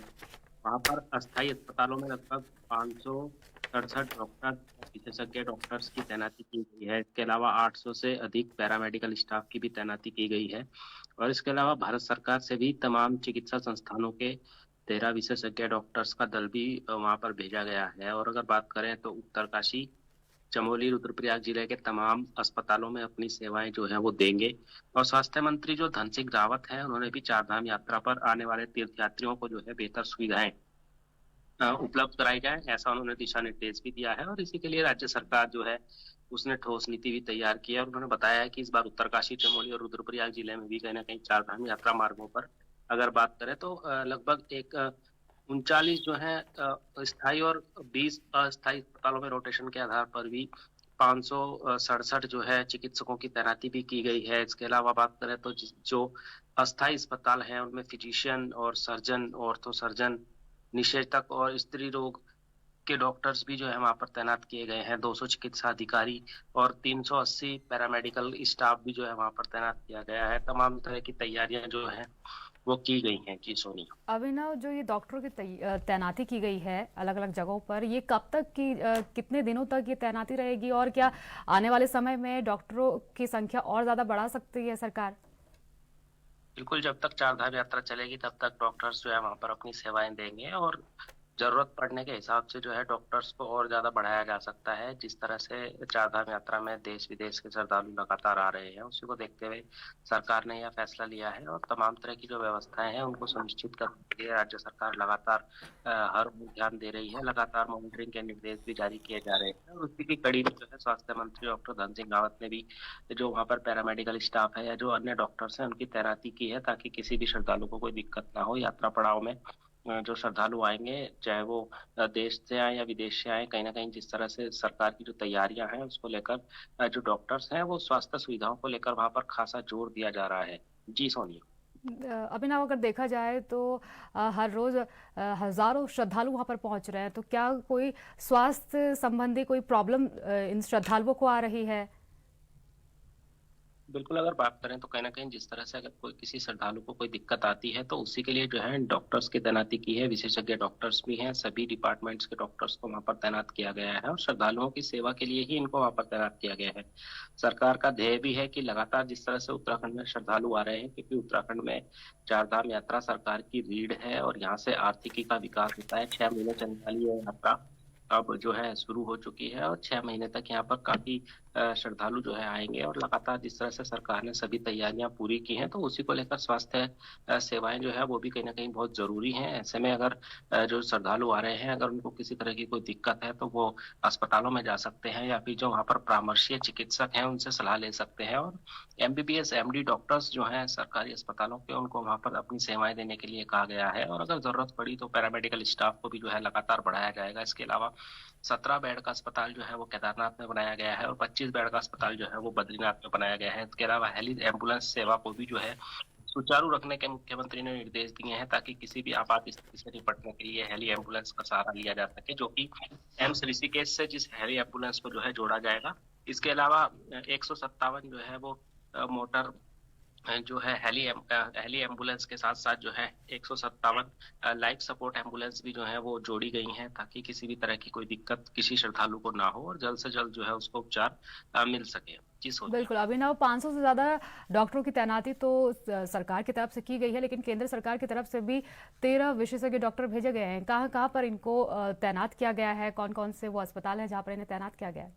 वहाँ पर अस्थायी अस्पतालों में लगभग 567 डॉक्टर, विशेषज्ञ डॉक्टर्स की तैनाती की गई है। इसके अलावा 800 से अधिक पैरामेडिकल स्टाफ की भी तैनाती की गई है। और इसके अलावा भारत सरकार से भी तमाम चिकित्सा संस्थानों के 13 विशेषज्ञ डॉक्टर्स का दल भी वहाँ पर भेजा गया है। और अगर बात करें तो उत्तरकाशी, चमोली, रुद्रप्रयाग जिले के तमाम अस्पतालों में अपनी सेवाएं जो है वो देंगे। और स्वास्थ्य मंत्री जो धन सिंह रावत है उन्होंने भी चारधाम यात्रा पर आने वाले तीर्थयात्रियों को जो है बेहतर सुविधाएं उपलब्ध कराई जाए, ऐसा उन्होंने दिशा निर्देश भी दिया है। और इसी के लिए राज्य सरकार जो है उसने ठोस नीति भी तैयार की है। और उन्होंने बताया है कि इस बार उत्तरकाशी, चमोली और रुद्रप्रयाग जिले में भी कहीं ना कहीं चारधाम यात्रा मार्गों पर अगर बात करें तो लगभग 39 जो है स्थायी और 20 अस्थायी अस्पतालों में रोटेशन के आधार पर भी 567 जो है चिकित्सकों की तैनाती भी की गई है। इसके अलावा बात करें तो जो अस्थायी अस्पताल हैं उनमें फिजिशियन और सर्जन, ऑर्थो सर्जन, निषेधक और स्त्री रोग के डॉक्टर्स भी जो है वहाँ पर तैनात किए गए हैं, 200 चिकित्सा अधिकारी और 380 पैरामेडिकल स्टाफ भी जो है वहाँ पर तैनात किया गया है। तमाम तरह की तैयारियां जो है वो की गई हैं। जी सोनी। अभिनव, जो ये डॉक्टरों की तैनाती की गई है अलग अलग जगहों पर, ये कब तक की कितने दिनों तक ये तैनाती रहेगी, और क्या आने वाले समय में डॉक्टरों की संख्या और ज्यादा बढ़ा सकती है सरकार? बिल्कुल, जब तक चार धाम यात्रा चलेगी तब तक डॉक्टर्स जो है वहाँ पर अपनी सेवाएं देंगे और जरूरत पड़ने के हिसाब से जो है डॉक्टर्स को और ज्यादा बढ़ाया जा सकता है। जिस तरह से चार धाम यात्रा में देश विदेश के श्रद्धालु लगातार आ रहे हैं, उसी को देखते हुए सरकार ने यह फैसला लिया है और तमाम तरह की जो व्यवस्थाएं हैं उनको सुनिश्चित करने के लिए राज्य सरकार लगातार हर ध्यान दे रही है। लगातार मॉनिटरिंग के निर्देश भी जारी किए जा रहे हैं और उसी की कड़ी में जो है स्वास्थ्य मंत्री डॉक्टर धन सिंह रावत ने भी जो वहाँ पर पैरामेडिकल स्टाफ है या जो अन्य डॉक्टर्स हैं उनकी तैनाती की है, ताकि किसी भी श्रद्धालु को कोई दिक्कत ना हो। यात्रा पड़ाव में जो श्रद्धालु आएंगे, चाहे वो देश से आए या विदेश से आए, कहीं ना कहीं जिस तरह से सरकार की जो तैयारियां हैं उसको लेकर जो डॉक्टर्स हैं वो स्वास्थ्य सुविधाओं को लेकर वहां पर खासा जोर दिया जा रहा है। जी सोनिया। अभिनव, अगर देखा जाए तो हर रोज हजारों श्रद्धालु वहां पर पहुंच रहे हैं, तो क्या कोई स्वास्थ्य संबंधी कोई प्रॉब्लम इन श्रद्धालुओं को आ रही है? बिल्कुल, अगर बात करें तो कहीं ना कहीं जिस तरह से अगर कोई किसी श्रद्धालु को कोई दिक्कत आती है तो उसी के लिए जो है डॉक्टर्स की तैनाती की है। विशेषज्ञ डॉक्टर्स भी हैं, सभी डिपार्टमेंट्स के डॉक्टर्स को वहां पर तैनात किया गया है और श्रद्धालुओं की सेवा के लिए ही इनको वहां पर तैनात किया गया है। सरकार का ध्येय भी है कि लगातार जिस तरह से उत्तराखंड में श्रद्धालु आ रहे हैं, क्योंकि उत्तराखंड में चार धाम यात्रा सरकार की रीढ़ है और यहाँ से आर्थिकी का विकास होता है। 6 महीने चलने वाली यह यात्रा अब जो है शुरू हो चुकी है और 6 महीने तक यहाँ पर काफी श्रद्धालु जो है आएंगे और लगातार जिस तरह से सरकार ने सभी तैयारियां पूरी की हैं तो उसी को लेकर स्वास्थ्य सेवाएं जो है वो भी कहीं ना कहीं बहुत जरूरी हैं। ऐसे में अगर जो श्रद्धालु आ रहे हैं अगर उनको किसी तरह की कोई दिक्कत है तो वो अस्पतालों में जा सकते हैं या फिर जो वहाँ पर परामर्शीय चिकित्सक हैं उनसे सलाह ले सकते हैं। और MBBS MD डॉक्टर्स जो हैं सरकारी अस्पतालों के, उनको वहाँ पर अपनी सेवाएं देने के लिए कहा गया है और अगर जरूरत पड़ी तो पैरामेडिकल स्टाफ को भी जो है लगातार बढ़ाया जाएगा। इसके अलावा 17 बेड का अस्पताल जो है वो केदारनाथ में बनाया गया है और 25 बेड का अस्पताल जो है वो बद्रीनाथ में बनाया गया है। इसके अलावा हेली एम्बुलेंस सेवा को भी जो है सुचारू रखने के मुख्यमंत्री ने निर्देश दिए हैं, ताकि किसी भी आपात स्थिति से निपटने के लिए हेली एम्बुलेंस का सहारा लिया जा सके, जो कि एम्स ऋषिकेश से जिस हेली एम्बुलेंस को जो है जोड़ा जाएगा। इसके अलावा 157 जो है वो मोटर जो है हेली एम्बुलेंस के साथ साथ जो है 157 लाइफ सपोर्ट एम्बुलेंस भी जो है वो जोड़ी गई हैं, ताकि किसी भी तरह की कोई दिक्कत किसी श्रद्धालु को ना हो और जल्द से जल्द जो है उसको उपचार मिल सके। बिल्कुल अभिनव, 500 से ज्यादा डॉक्टरों की तैनाती तो सरकार की तरफ से की गई है, लेकिन केंद्र सरकार की तरफ से भी 13 विशेषज्ञ डॉक्टर भेजे गए हैं। कहाँ कहाँ पर इनको तैनात किया गया है? कौन कौन से वो अस्पताल है जहाँ पर इन्हें तैनात किया गया है?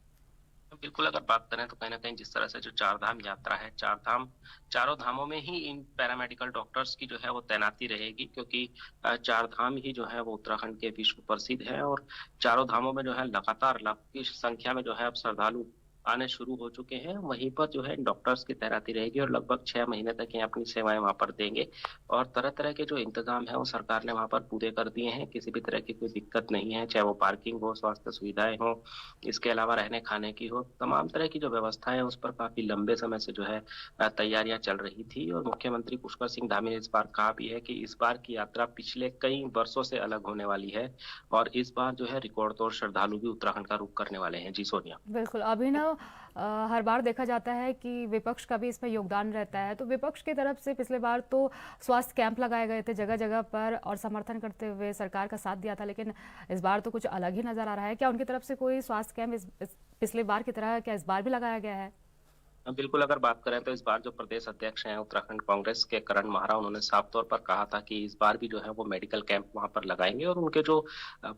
बिल्कुल, अगर बात करें तो कहीं ना कहीं जिस तरह से जो चार धाम यात्रा है, चारों धामों में ही इन पैरामेडिकल डॉक्टर्स की जो है वो तैनाती रहेगी, क्योंकि चार धाम ही जो है वो उत्तराखंड के विश्व प्रसिद्ध है और चारों धामों में जो है लगातार लाख की संख्या में जो है अब श्रद्धालु आने शुरू हो चुके हैं। वहीं पर जो है डॉक्टर्स की तैनाती रहेगी और लगभग 6 महीने तक ये अपनी सेवाएं वहां पर देंगे और तरह तरह के जो इंतजाम है वो सरकार ने वहां पर पूरे कर दिए हैं। किसी भी तरह की कोई दिक्कत नहीं है, चाहे वो पार्किंग हो, स्वास्थ्य सुविधाएं हो, इसके अलावा रहने खाने की हो, तमाम तरह की जो व्यवस्था है उस पर काफी लंबे समय से जो है तैयारियां चल रही थी। और मुख्यमंत्री पुष्कर सिंह धामी ने इस बार कहा भी है कि इस बार की यात्रा पिछले कई वर्षों से अलग होने वाली है और इस बार जो है रिकॉर्ड तोड़ श्रद्धालु भी उत्तराखंड का रुख करने वाले हैं। जी सोनिया। बिल्कुल अभिनव, हर बार देखा जाता है कि विपक्ष का भी इसमें योगदान रहता है, तो विपक्ष की तरफ से पिछले बार तो स्वास्थ्य कैंप लगाए गए थे जगह जगह पर और समर्थन करते हुए सरकार का साथ दिया था, लेकिन इस बार तो कुछ अलग ही नजर आ रहा है। क्या उनकी तरफ से कोई स्वास्थ्य कैंप पिछले बार की तरह क्या इस बार भी लगाया गया है? बिल्कुल, अगर बात करें तो इस बार जो प्रदेश अध्यक्ष हैं उत्तराखंड कांग्रेस के करण माहरा, उन्होंने साफ तौर पर कहा था कि इस बार भी जो है वो मेडिकल कैंप वहां पर लगाएंगे और उनके जो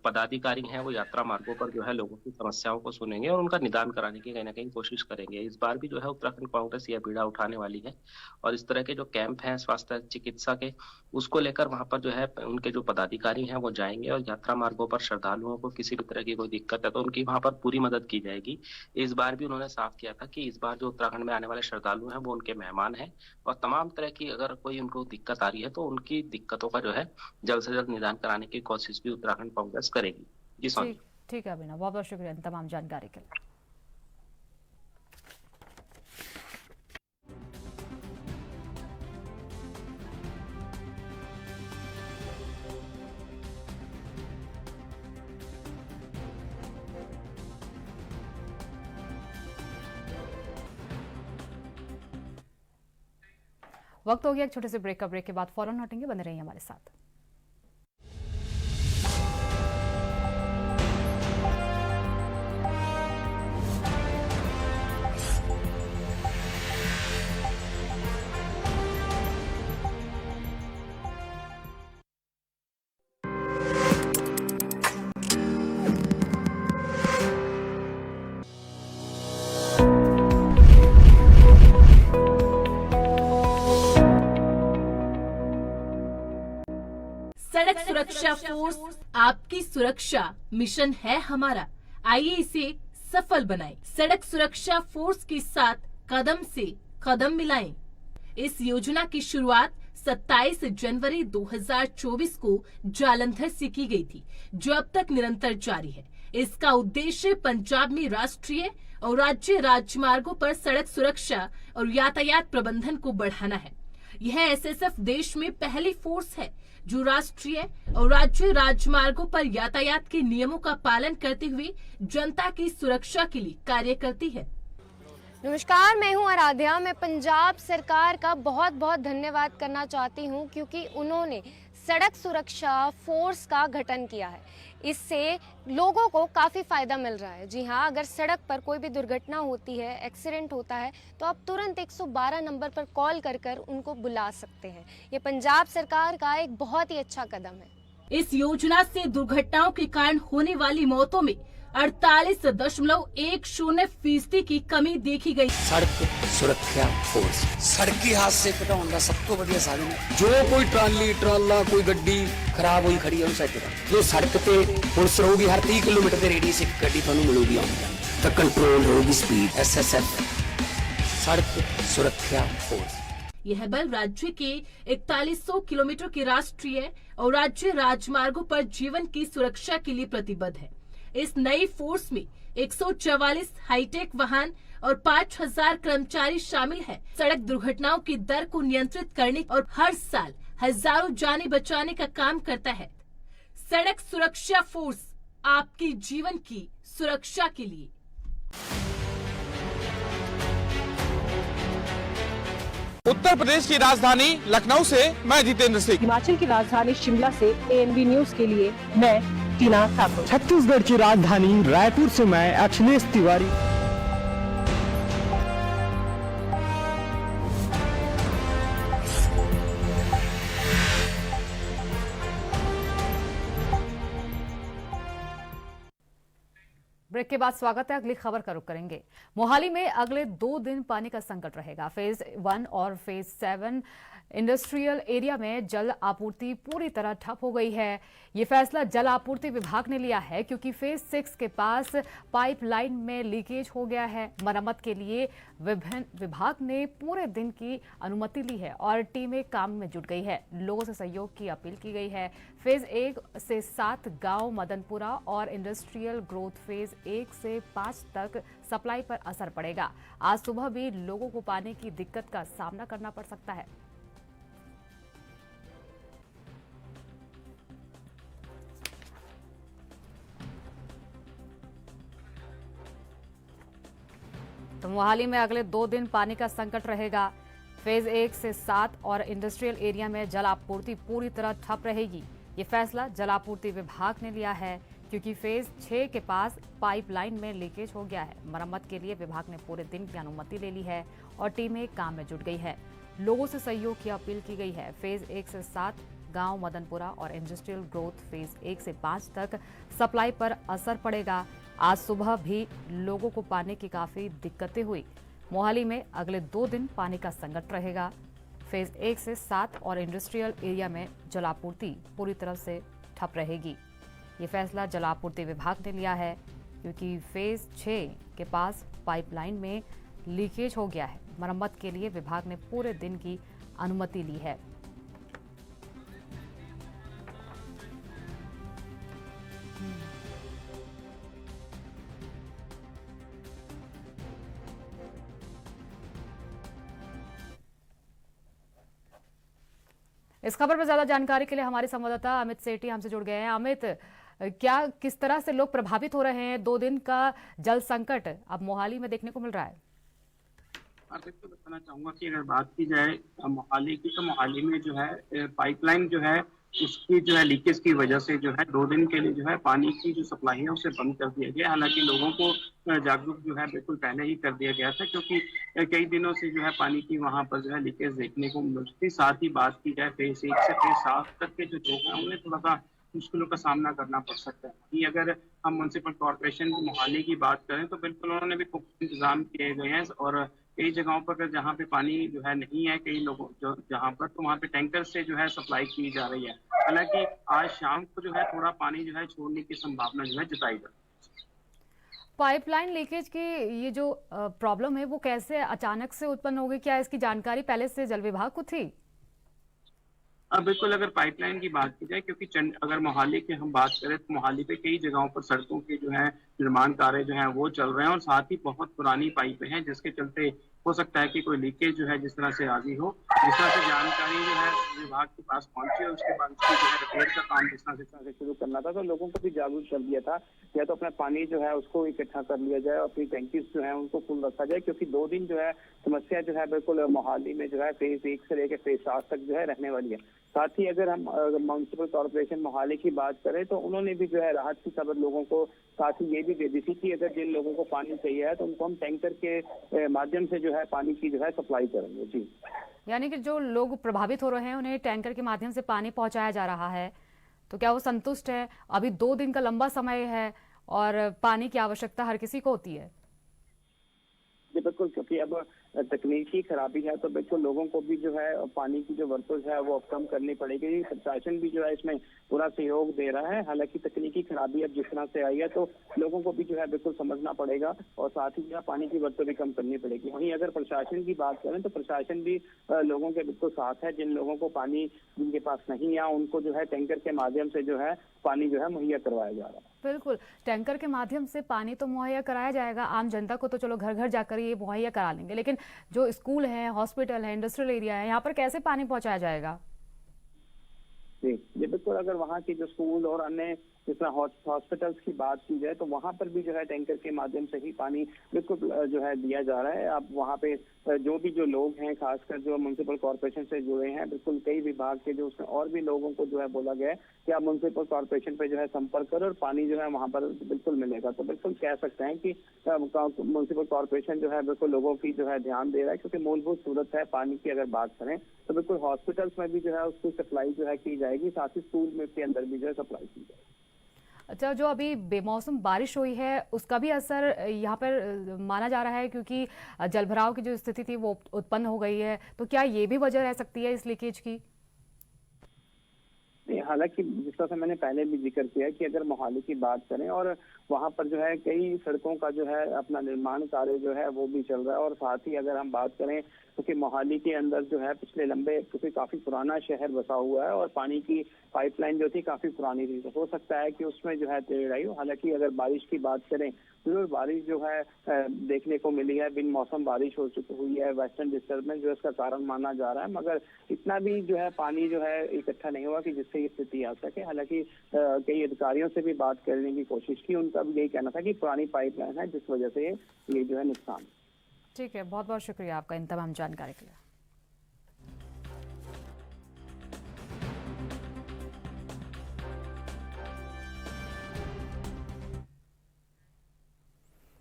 पदाधिकारी हैं वो यात्रा मार्गों पर जो है लोगों की समस्याओं को सुनेंगे और उनका निदान कराने की कहीं ना कहीं कोशिश करेंगे। इस बार भी जो है उत्तराखंड कांग्रेस यह बीड़ा उठाने वाली है और इस तरह के जो कैंप हैं स्वास्थ्य चिकित्सा के, उसको लेकर वहां पर जो है उनके जो पदाधिकारी हैं वो जाएंगे और यात्रा मार्गों पर श्रद्धालुओं को किसी भी तरह की कोई दिक्कत है तो उनकी वहां पर पूरी मदद की जाएगी। इस बार भी उन्होंने साफ किया था कि इस बार जो उत्तराखंड में आने वाले श्रद्धालु हैं वो उनके मेहमान हैं और तमाम तरह की अगर कोई उनको दिक्कत आ रही है तो उनकी दिक्कतों का जो है जल्द से जल्द निदान कराने की कोशिश भी उत्तराखंड कांग्रेस करेगी। जी सोनी। ठीक है अभिनव, बहुत बहुत शुक्रिया तमाम जानकारी के लिए। वक्त हो गया एक छोटे से ब्रेक का। ब्रेक के बाद फौरन लौटेंगे, बने रहिए हमारे साथ। सड़क सुरक्षा फोर्स, आपकी सुरक्षा मिशन है हमारा। आइए इसे सफल बनाएं। सड़क सुरक्षा फोर्स के साथ कदम से कदम मिलाएं। इस योजना की शुरुआत 27 जनवरी 2024 को जालंधर से की गई थी, जो अब तक निरंतर जारी है। इसका उद्देश्य पंजाब में राष्ट्रीय और राज्य राजमार्गों पर सड़क सुरक्षा और यातायात प्रबंधन को बढ़ाना है। यह एसएसएफ देश में पहली फोर्स है जो राष्ट्रीय और राज्य राजमार्गों पर यातायात के नियमों का पालन करते हुए जनता की सुरक्षा के लिए कार्य करती है। नमस्कार, मैं हूं आराध्या। मैं पंजाब सरकार का बहुत बहुत धन्यवाद करना चाहती हूं क्योंकि उन्होंने सड़क सुरक्षा फोर्स का गठन किया है। इससे लोगों को काफ़ी फ़ायदा मिल रहा है। जी हाँ, अगर सड़क पर कोई भी दुर्घटना होती है, एक्सीडेंट होता है, तो आप तुरंत 112 नंबर पर कॉल कर उनको बुला सकते हैं। ये पंजाब सरकार का एक बहुत ही अच्छा कदम है। इस योजना से दुर्घटनाओं के कारण होने वाली मौतों में 48.10% की कमी देखी गई। सड़क सुरक्षा फोर्स सड़की हादसे घटाने का सब तो बढ़िया साधन है। जो कोई ट्राली ट्राला कोई गड्डी खराब हुई खड़ी है जो सड़क पे पुलिस रहेगी, हर 30 किलोमीटर के रेडियस एक गड्डी थानू मिलेगी, तो कंट्रोल होगी स्पीड। एसएसएफ सड़क सुरक्षा फोर्स। यह बल राज्य के 4100 किलोमीटर के राष्ट्रीय और राज्य राजमार्गों पर जीवन की सुरक्षा के लिए प्रतिबद्ध है। इस नई फोर्स में 144 हाईटेक वाहन और 5000 कर्मचारी शामिल हैं। सड़क दुर्घटनाओं की दर को नियंत्रित करने और हर साल हजारों जानें बचाने का काम करता है। सड़क सुरक्षा फोर्स, आपकी जीवन की सुरक्षा के लिए। उत्तर प्रदेश की राजधानी लखनऊ से मैं जितेंद्र सिंह। हिमाचल की राजधानी शिमला से ANB न्यूज के लिए मैं टीना ठाकुर। छत्तीसगढ़ की राजधानी रायपुर से मैं अखिलेश तिवारी। ब्रेक के बाद स्वागत है। अगली खबर का रुख करेंगे। मोहाली में अगले 2 दिन पानी का संकट रहेगा। फेज 1 और फेज 7 इंडस्ट्रियल एरिया में जल आपूर्ति पूरी तरह ठप हो गई है। ये फैसला जल आपूर्ति विभाग ने लिया है क्योंकि फेज 6 के पास पाइपलाइन में लीकेज हो गया है। मरम्मत के लिए विभाग ने पूरे दिन की अनुमति ली है और टीमें काम में जुट गई है। लोगों से सहयोग की अपील की गई है। फेज 1 से 7 गांव मदनपुरा और इंडस्ट्रियल ग्रोथ फेज 1 से 5 तक सप्लाई पर असर पड़ेगा। आज सुबह भी लोगों को पानी की दिक्कत का सामना करना पड़ सकता है। तो मोहाली में अगले 2 दिन पानी का संकट रहेगा। फेज 1 से 7 और इंडस्ट्रियल एरिया में जल आपूर्ति पूरी तरह ठप रहेगी। ये फैसला जल आपूर्ति विभाग ने लिया है क्योंकि फेज 6 के पास पाइपलाइन में लीकेज हो गया है। मरम्मत के लिए विभाग ने पूरे दिन की अनुमति ले ली है और टीमें काम में जुट गई है। लोगों से सहयोग की अपील की गई है। फेज 1 से 7 गांव मदनपुरा और इंडस्ट्रियल ग्रोथ फेज 1 से 5 तक सप्लाई पर असर पड़ेगा। आज सुबह भी लोगों को पानी की काफी दिक्कतें हुई। मोहाली में अगले 2 दिन पानी का संकट रहेगा। फेज 1 से 7 और इंडस्ट्रियल एरिया में जलापूर्ति पूरी तरह से ठप रहेगी। ये फैसला जलापूर्ति विभाग ने लिया है क्योंकि फेज 6 के पास पाइपलाइन में लीकेज हो गया है। मरम्मत के लिए विभाग ने पूरे दिन की अनुमति ली है। इस खबर पर ज्यादा जानकारी के लिए हमारे संवाददाता अमित सेठी हमसे जुड़ गए हैं। अमित, क्या किस तरह से लोग प्रभावित हो रहे हैं? 2 दिन का जल संकट अब मोहाली में देखने को मिल रहा है। बिल्कुल बताना चाहूंगा कि अगर बात की जाए मोहाली की, तो मोहाली में जो है पाइपलाइन जो है उसकी जो है लीकेज की वजह से जो है 2 दिन के लिए जो है पानी की जो सप्लाई है उसे बंद कर दिया गया। हालांकि लोगों को जागरूक जो है बिल्कुल पहले ही कर दिया गया था, क्योंकि कई दिनों से जो है पानी की वहां पर जो है लीकेज देखने को मिल रही थी। साथ ही बात की जाए फेज 1 से फेज 7 तक के जो लोग हैं उन्हें थोड़ा सा मुश्किलों का सामना करना पड़ सकता है। वहीं अगर हम म्युनिसिपल कॉर्पोरेशन मोहाली की बात करें तो बिल्कुल उन्होंने भी पुख्ता इंतजाम किए गए हैं, और कई जगहों पर जहाँ पे पानी जो है नहीं है, कई लोगों जो जहाँ पर, तो वहाँ पे टैंकर से जो है सप्लाई की जा रही है। हालांकि आज शाम को जो है थोड़ा पानी जो है छोड़ने की संभावना जो है जताई गई। पाइपलाइन लीकेज की ये जो प्रॉब्लम है वो कैसे अचानक से उत्पन्न हो गई? क्या इसकी जानकारी पहले से जल विभाग को थी? बिल्कुल, अगर पाइपलाइन की बात की जाए, क्योंकि अगर मोहाली की हम बात करें तो मोहाली पे कई जगहों पर सड़कों के जो है निर्माण कार्य जो है वो चल रहे हैं, और साथ ही बहुत पुरानी पाइपें हैं, जिसके चलते हो सकता है कि कोई लीकेज जो है जिस तरह से आ गई हो। जिस तरह से जानकारी जो है विभाग के पास पहुंची और उसके बाद उसकी जो है रिपेयर का काम जिस तरह से शुरू करना था, तो लोगों को भी जागरूक कर दिया था। या तो अपना पानी जो है उसको इकट्ठा कर लिया जाए और अपनी टैंकीज जो है उनको फुल रखा जाए, क्योंकि 2 दिन जो है समस्या जो है बिल्कुल मोहाली में जो है फेज 1 से लेकर फेज 7 तक जो है रहने वाली है। साथ ही अगर हम म्युनिसिपल कॉर्पोरेशन मोहाली की बात करें तो उन्होंने भी जो है राहत की खबर लोगों को साथ ही ये भी दे दी थी कि अगर जिन लोगों को पानी चाहिए है तो उनको हम टैंकर के माध्यम से जो है पानी की जो है सप्लाई करेंगे। जी, यानी कि जो लोग प्रभावित हो रहे हैं उन्हें टैंकर के माध्यम से पानी पहुंचाया जा रहा है, तो क्या वो संतुष्ट है? अभी 2 दिन का लंबा समय है और पानी की आवश्यकता हर किसी को होती है। बिल्कुल, क्योंकि अब तकनीकी खराबी है तो बिल्कुल लोगों को भी जो है पानी की जो वर्तुज है वो अब कम करनी पड़ेगी। प्रशासन भी जो है इसमें पूरा सहयोग दे रहा है। हालांकि तकनीकी खराबी अब जिस तरह से आई है तो लोगों को भी जो है बिल्कुल समझना पड़ेगा, और साथ ही जो है पानी की वर्तुज भी कम करनी पड़ेगी। वहीं अगर प्रशासन की बात करें तो प्रशासन भी लोगों के बिल्कुल साथ है। जिन लोगों को पानी जिनके पास नहीं है उनको जो है टैंकर के माध्यम से जो है पानी जो है मुहैया करवाया जा रहा है। बिल्कुल, टैंकर के माध्यम से पानी तो मुहैया कराया जाएगा। आम जनता को तो चलो घर घर जाकर ये मुहैया करा लेंगे, लेकिन जो स्कूल है, हॉस्पिटल है, इंडस्ट्रियल एरिया है, यहाँ पर कैसे पानी पहुंचाया जाएगा? जी बिल्कुल, अगर वहाँ की जो स्कूल और अन्य जिस तरह हॉस्पिटल्स की बात की जाए तो वहाँ पर भी जो है टैंकर के माध्यम से ही पानी बिल्कुल जो है दिया जा रहा है। अब वहाँ पे जो भी जो लोग हैं, खासकर जो म्युनिसिपल कॉर्पोरेशन से जुड़े हैं, बिल्कुल कई विभाग के जो उसमें और भी लोगों को जो है बोला गया है कि आप म्युनिसिपल कॉर्पोरेशन पे जो है संपर्क करो और पानी जो है वहाँ पर बिल्कुल मिलेगा। तो बिल्कुल कह सकते हैं कि म्युनिसिपल कॉर्पोरेशन जो है बिल्कुल लोगों की जो है ध्यान दे रहा है, क्योंकि मूलभूत जरूरत है पानी की। अगर बात करें तो बिल्कुल हॉस्पिटल्स में भी जो है उसकी सप्लाई जो है की जाएगी, साथ ही स्कूल में के अंदर भी जो है सप्लाई की जाएगी। अच्छा, जो अभी बेमौसम बारिश हुई है उसका भी असर यहाँ पर माना जा रहा है, क्योंकि जलभराव की जो स्थिति थी वो उत्पन्न हो गई है, तो क्या ये भी वजह रह सकती है इस लीकेज की? हालांकि जिस तरह से मैंने पहले भी जिक्र किया कि अगर मोहाली की बात करें और वहां पर जो है कई सड़कों का जो है अपना निर्माण कार्य जो है वो भी चल रहा है, और साथ ही अगर हम बात करें क्योंकि मोहाली के अंदर जो है पिछले लंबे, क्योंकि काफी पुराना शहर बसा हुआ है और पानी की पाइपलाइन जो थी काफी पुरानी थी, तो हो सकता है कि उसमें जो है टेढ़ आई हो। हालांकि अगर बारिश की बात करें तो बारिश जो है देखने को मिली है, बिन मौसम बारिश हो चुकी हुई है। वेस्टर्न डिस्टर्बेंस जो इसका कारण माना जा रहा है, मगर इतना भी जो है पानी जो है इकट्ठा नहीं हुआ कि जिससे ये स्थिति आ सके। हालांकि कई अधिकारियों से भी बात करने की कोशिश की, उनका भी यही कहना था कि पुरानी पाइपलाइन है जिस वजह से ये जो है नुकसान। ठीक है, बहुत बहुत शुक्रिया आपका इन तमाम जानकारी के लिए।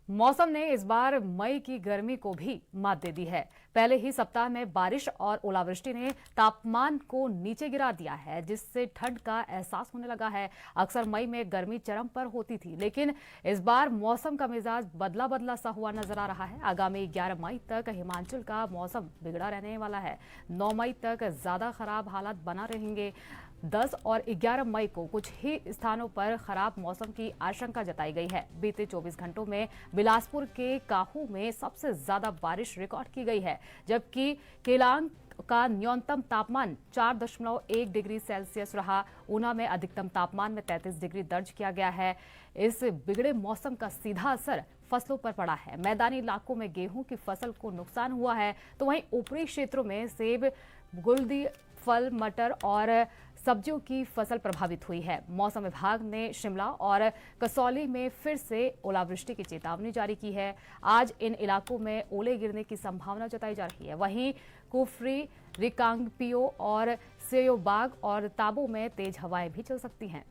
मौसम ने इस बार मई की गर्मी को भी मात दे दी है। पहले ही सप्ताह में बारिश और ओलावृष्टि ने तापमान को नीचे गिरा दिया है, जिससे ठंड का एहसास होने लगा है। अक्सर मई में गर्मी चरम पर होती थी, लेकिन इस बार मौसम का मिजाज बदला बदला सा हुआ नजर आ रहा है। आगामी 11 मई तक हिमाचल का मौसम बिगड़ा रहने वाला है। 9 मई तक ज्यादा खराब हालात बना रहेंगे। 10 और 11 मई को कुछ ही स्थानों पर खराब मौसम की आशंका जताई गई है। बीते 24 घंटों में बिलासपुर के काहू में सबसे ज्यादा बारिश रिकॉर्ड की गई है, जबकि केलांग का न्यूनतम तापमान 4.1 डिग्री सेल्सियस रहा। ऊना में अधिकतम तापमान में 33 डिग्री दर्ज किया गया है। इस बिगड़े मौसम का सीधा असर फसलों पर पड़ा है। मैदानी इलाकों में गेहूं की फसल को नुकसान हुआ है, तो वहीं ऊपरी क्षेत्रों में सेब, गुलदी, फल, मटर और सब्जियों की फसल प्रभावित हुई है। मौसम विभाग ने शिमला और कसौली में फिर से ओलावृष्टि की चेतावनी जारी की है। आज इन इलाकों में ओले गिरने की संभावना जताई जा रही है। वहीं कुफरी, रिकांगपियो और सेयोबाग और ताबो में तेज हवाएं भी चल सकती हैं।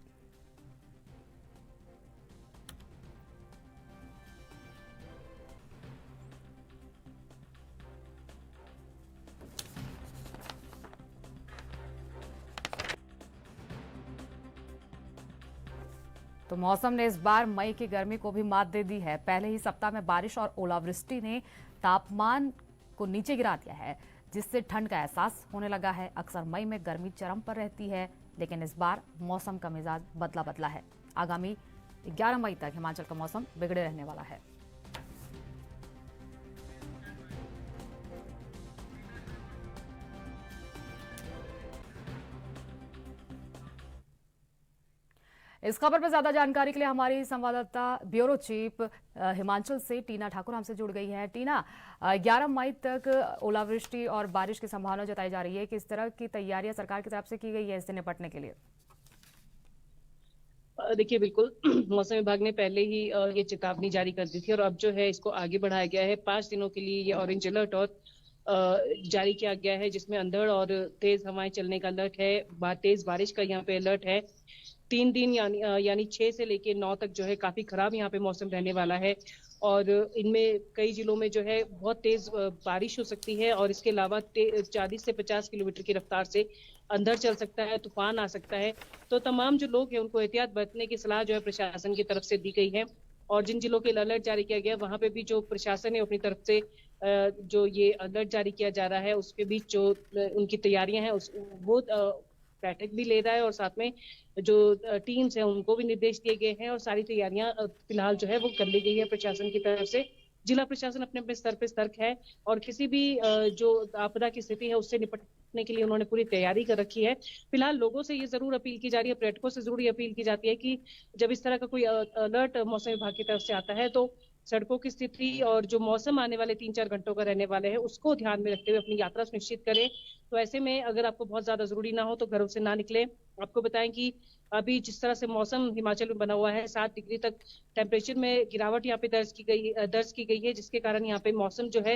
तो मौसम ने इस बार मई की गर्मी को भी मात दे दी है। पहले ही सप्ताह में बारिश और ओलावृष्टि ने तापमान को नीचे गिरा दिया है, जिससे ठंड का एहसास होने लगा है। अक्सर मई में गर्मी चरम पर रहती है, लेकिन इस बार मौसम का मिजाज बदला बदला है। आगामी 11 मई तक हिमाचल का मौसम बिगड़े रहने वाला है। इस खबर पर ज्यादा जानकारी के लिए हमारी संवाददाता ब्यूरो चीफ हिमाचल से टीना ठाकुर हमसे जुड़ गई है। टीना, 11 मई तक ओलावृष्टि और बारिश की संभावना जताई जा रही है। किस तरह की तैयारियां सरकार की तरफ से की गई है इससे निपटने के लिए? देखिए, बिल्कुल मौसम विभाग ने पहले ही ये चेतावनी जारी कर दी थी और अब जो है इसको आगे बढ़ाया गया है। 5 दिनों के लिए ये ऑरेंज अलर्ट और जारी किया गया है, जिसमें अंधड़ और तेज हवाएं चलने का अलर्ट है। तेज बारिश का यहाँ पे अलर्ट है। 3 दिन यानी 6 से लेके 9 तक जो है काफी खराब यहाँ पे मौसम रहने वाला है और इनमें कई जिलों में जो है बहुत तेज बारिश हो सकती है और इसके अलावा 40 से 50 किलोमीटर की रफ्तार से अंधड़ चल सकता है, तूफान आ सकता है। तो तमाम जो लोग हैं उनको एहतियात बरतने की सलाह जो है प्रशासन की तरफ से दी गई है और जिन जिलों के अलर्ट जारी किया गया वहां पे भी जो प्रशासन है अपनी तरफ से जो ये अलर्ट जारी किया जा रहा है उसके बीच जो उनकी तैयारियां हैं वो बैठक भी ले रहा है और साथ में जो टीम्स हैं उनको भी निर्देश दिए गए हैं और सारी तैयारियां फिलहाल जो है वो कर ली गई है प्रशासन की तरफ से। जिला प्रशासन अपने अपने स्तर पे सतर्क है और किसी भी जो आपदा की स्थिति है उससे निपटने के लिए उन्होंने पूरी तैयारी कर रखी है। फिलहाल लोगों से ये जरूर अपील की जा रही है, पर्यटकों से जरूर ये अपील की जाती है कि जब इस तरह का कोई अलर्ट मौसम विभाग की तरफ से आता है तो सड़कों की स्थिति और जो मौसम आने वाले 3-4 घंटों का रहने वाले हैं उसको ध्यान में रखते हुए अपनी यात्रा सुनिश्चित करें। तो ऐसे में अगर आपको बहुत ज्यादा जरूरी ना हो तो घरों से ना निकले। आपको बताएं कि अभी जिस तरह से मौसम हिमाचल में बना हुआ है 7 डिग्री तक टेम्परेचर में गिरावट यहाँ पे दर्ज की गई है, जिसके कारण यहाँ पे मौसम जो है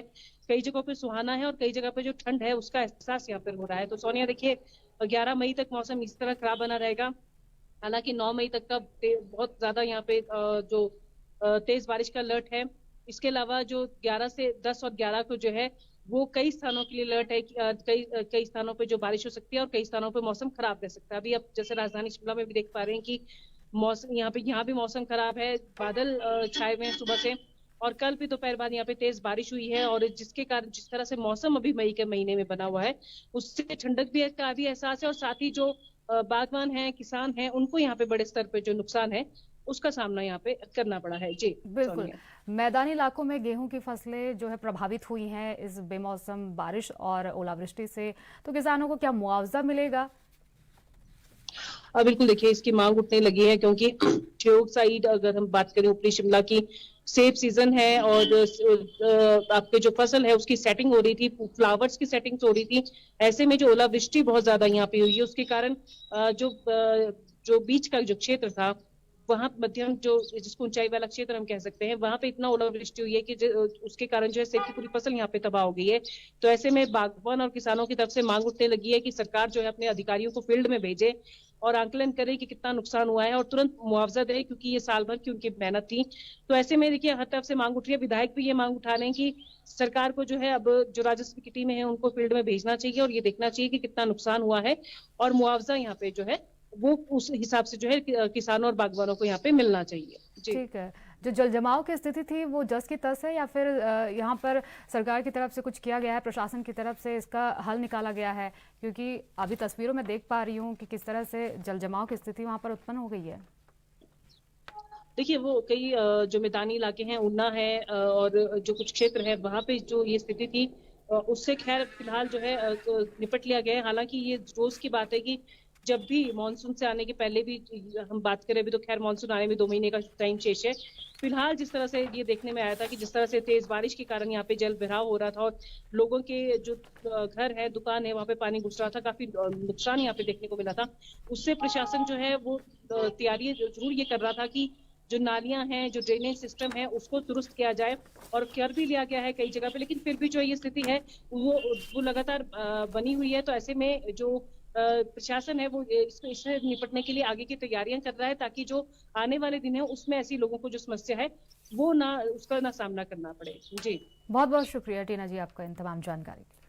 कई जगहों पे सुहाना है और कई जगह पे जो ठंड है उसका एहसास यहाँ पे हो रहा है। तो सोनिया, देखिए 11 मई तक मौसम इस तरह खराब बना रहेगा। हालांकि 9 मई तक का बहुत ज्यादा यहाँ पे जो तेज बारिश का अलर्ट है। इसके अलावा जो 11 से 10 और 11 को जो है वो कई स्थानों के लिए अलर्ट है कि कई स्थानों पे जो बारिश हो सकती है और कई स्थानों पे मौसम खराब रह सकता है। अभी अब जैसे राजधानी शिमला में भी देख पा रहे हैं कि मौसम यहाँ भी मौसम खराब है, बादल छाए हुए हैं सुबह से और कल भी दोपहर बाद यहाँ पे तेज बारिश हुई है और जिसके कारण जिस तरह से मौसम अभी मई के महीने में बना हुआ है उससे ठंडक भी का भी एहसास है और साथ ही जो बागवान हैं, किसान हैं, उनको यहाँ पे बड़े स्तर पे जो नुकसान है उसका सामना यहाँ पे करना पड़ा है। जी बिल्कुल, मैदानी इलाकों में गेहूं की फसलें जो है प्रभावित हुई हैं इस बेमौसम बारिश और ओलावृष्टि से, तो किसानों को क्या मुआवजा मिलेगा? बिल्कुल, देखिए इसकी मांग उठने लगी है क्योंकि ठियोग साइड अगर हम बात करें ऊपरी शिमला की, सेब सीजन है और आपके जो फसल है उसकी सेटिंग हो रही थी, फ्लावर्स की सेटिंग हो रही थी। ऐसे में जो ओलावृष्टि बहुत ज्यादा यहाँ पे हुई है उसके कारण जो बीच का जो क्षेत्र था वहां मध्यम जो जिसको ऊंचाई वाला क्षेत्र हम कह सकते हैं वहां पे इतना ओलावृष्टि हुई है कि उसके कारण जो है सेब की पूरी फसल यहाँ पे तबाह हो गई है। तो ऐसे में बागवान और किसानों की तरफ से मांग उठने लगी है कि सरकार जो है अपने अधिकारियों को फील्ड में भेजे और आंकलन करे कि कितना नुकसान हुआ है और तुरंत मुआवजा दे, क्योंकि ये साल भर की उनकी मेहनत थी। तो ऐसे में देखिए हर तरफ से मांग उठ रही है। विधायक भी ये मांग उठा रहे हैं कि सरकार को जो है अब जो राजस्व की टीमें हैं उनको फील्ड में भेजना चाहिए और ये देखना चाहिए कि कितना नुकसान हुआ है और मुआवजा यहाँ पे जो है वो उस हिसाब से जो है किसानों और बागवानों को यहाँ पे मिलना चाहिए। ठीक है, जो जल जमाव की स्थिति थी वो जस की तस है या फिर यहाँ पर सरकार की तरफ से कुछ किया गया है, प्रशासन की तरफ से इसका हल निकाला गया है? क्योंकि अभी तस्वीरों में देख पा रही हूँ कि किस तरह से जल जमाव की स्थिति वहाँ पर उत्पन्न हो गई है। देखिए वो कई जो मैदानी इलाके हैं, ऊना है और जो कुछ क्षेत्र है वहाँ पे जो ये स्थिति थी उससे खैर फिलहाल जो है निपट लिया गया है। हालांकि ये रोज की बात है कि जब भी मानसून से आने के पहले भी हम बात करें, अभी तो खैर मानसून आने में 2 महीने का टाइम शेष है। फिलहाल जिस तरह से ये देखने में आया था कि जिस तरह से तेज बारिश के कारण यहाँ पे जल भराव हो रहा था और लोगों के जो घर है, दुकान है, वहाँ पे पानी घुस रहा था, काफी नुकसान यहाँ पे देखने को मिला था। उससे प्रशासन जो है वो तैयारी जरूर ये कर रहा था कि जो नालियां हैं, जो ड्रेनेज सिस्टम है, उसको दुरुस्त किया जाए और कर भी लिया गया है कई जगह पे, लेकिन फिर भी जो ये स्थिति है वो लगातार बनी हुई है। तो ऐसे में जो प्रशासन है वो इससे निपटने के लिए आगे की तैयारियां कर रहा है, ताकि जो आने वाले दिन है उसमें ऐसी लोगों को जो समस्या है वो उसका ना सामना करना पड़े। जी बहुत बहुत शुक्रिया टीना जी आपका इन तमाम जानकारी के लिए।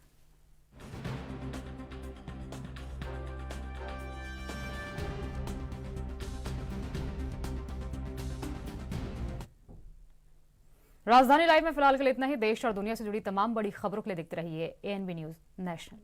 राजधानी लाइव में फिलहाल के लिए इतना ही। देश और दुनिया से जुड़ी तमाम बड़ी खबरों के लिए देखते रहिए ANB न्यूज नेशनल।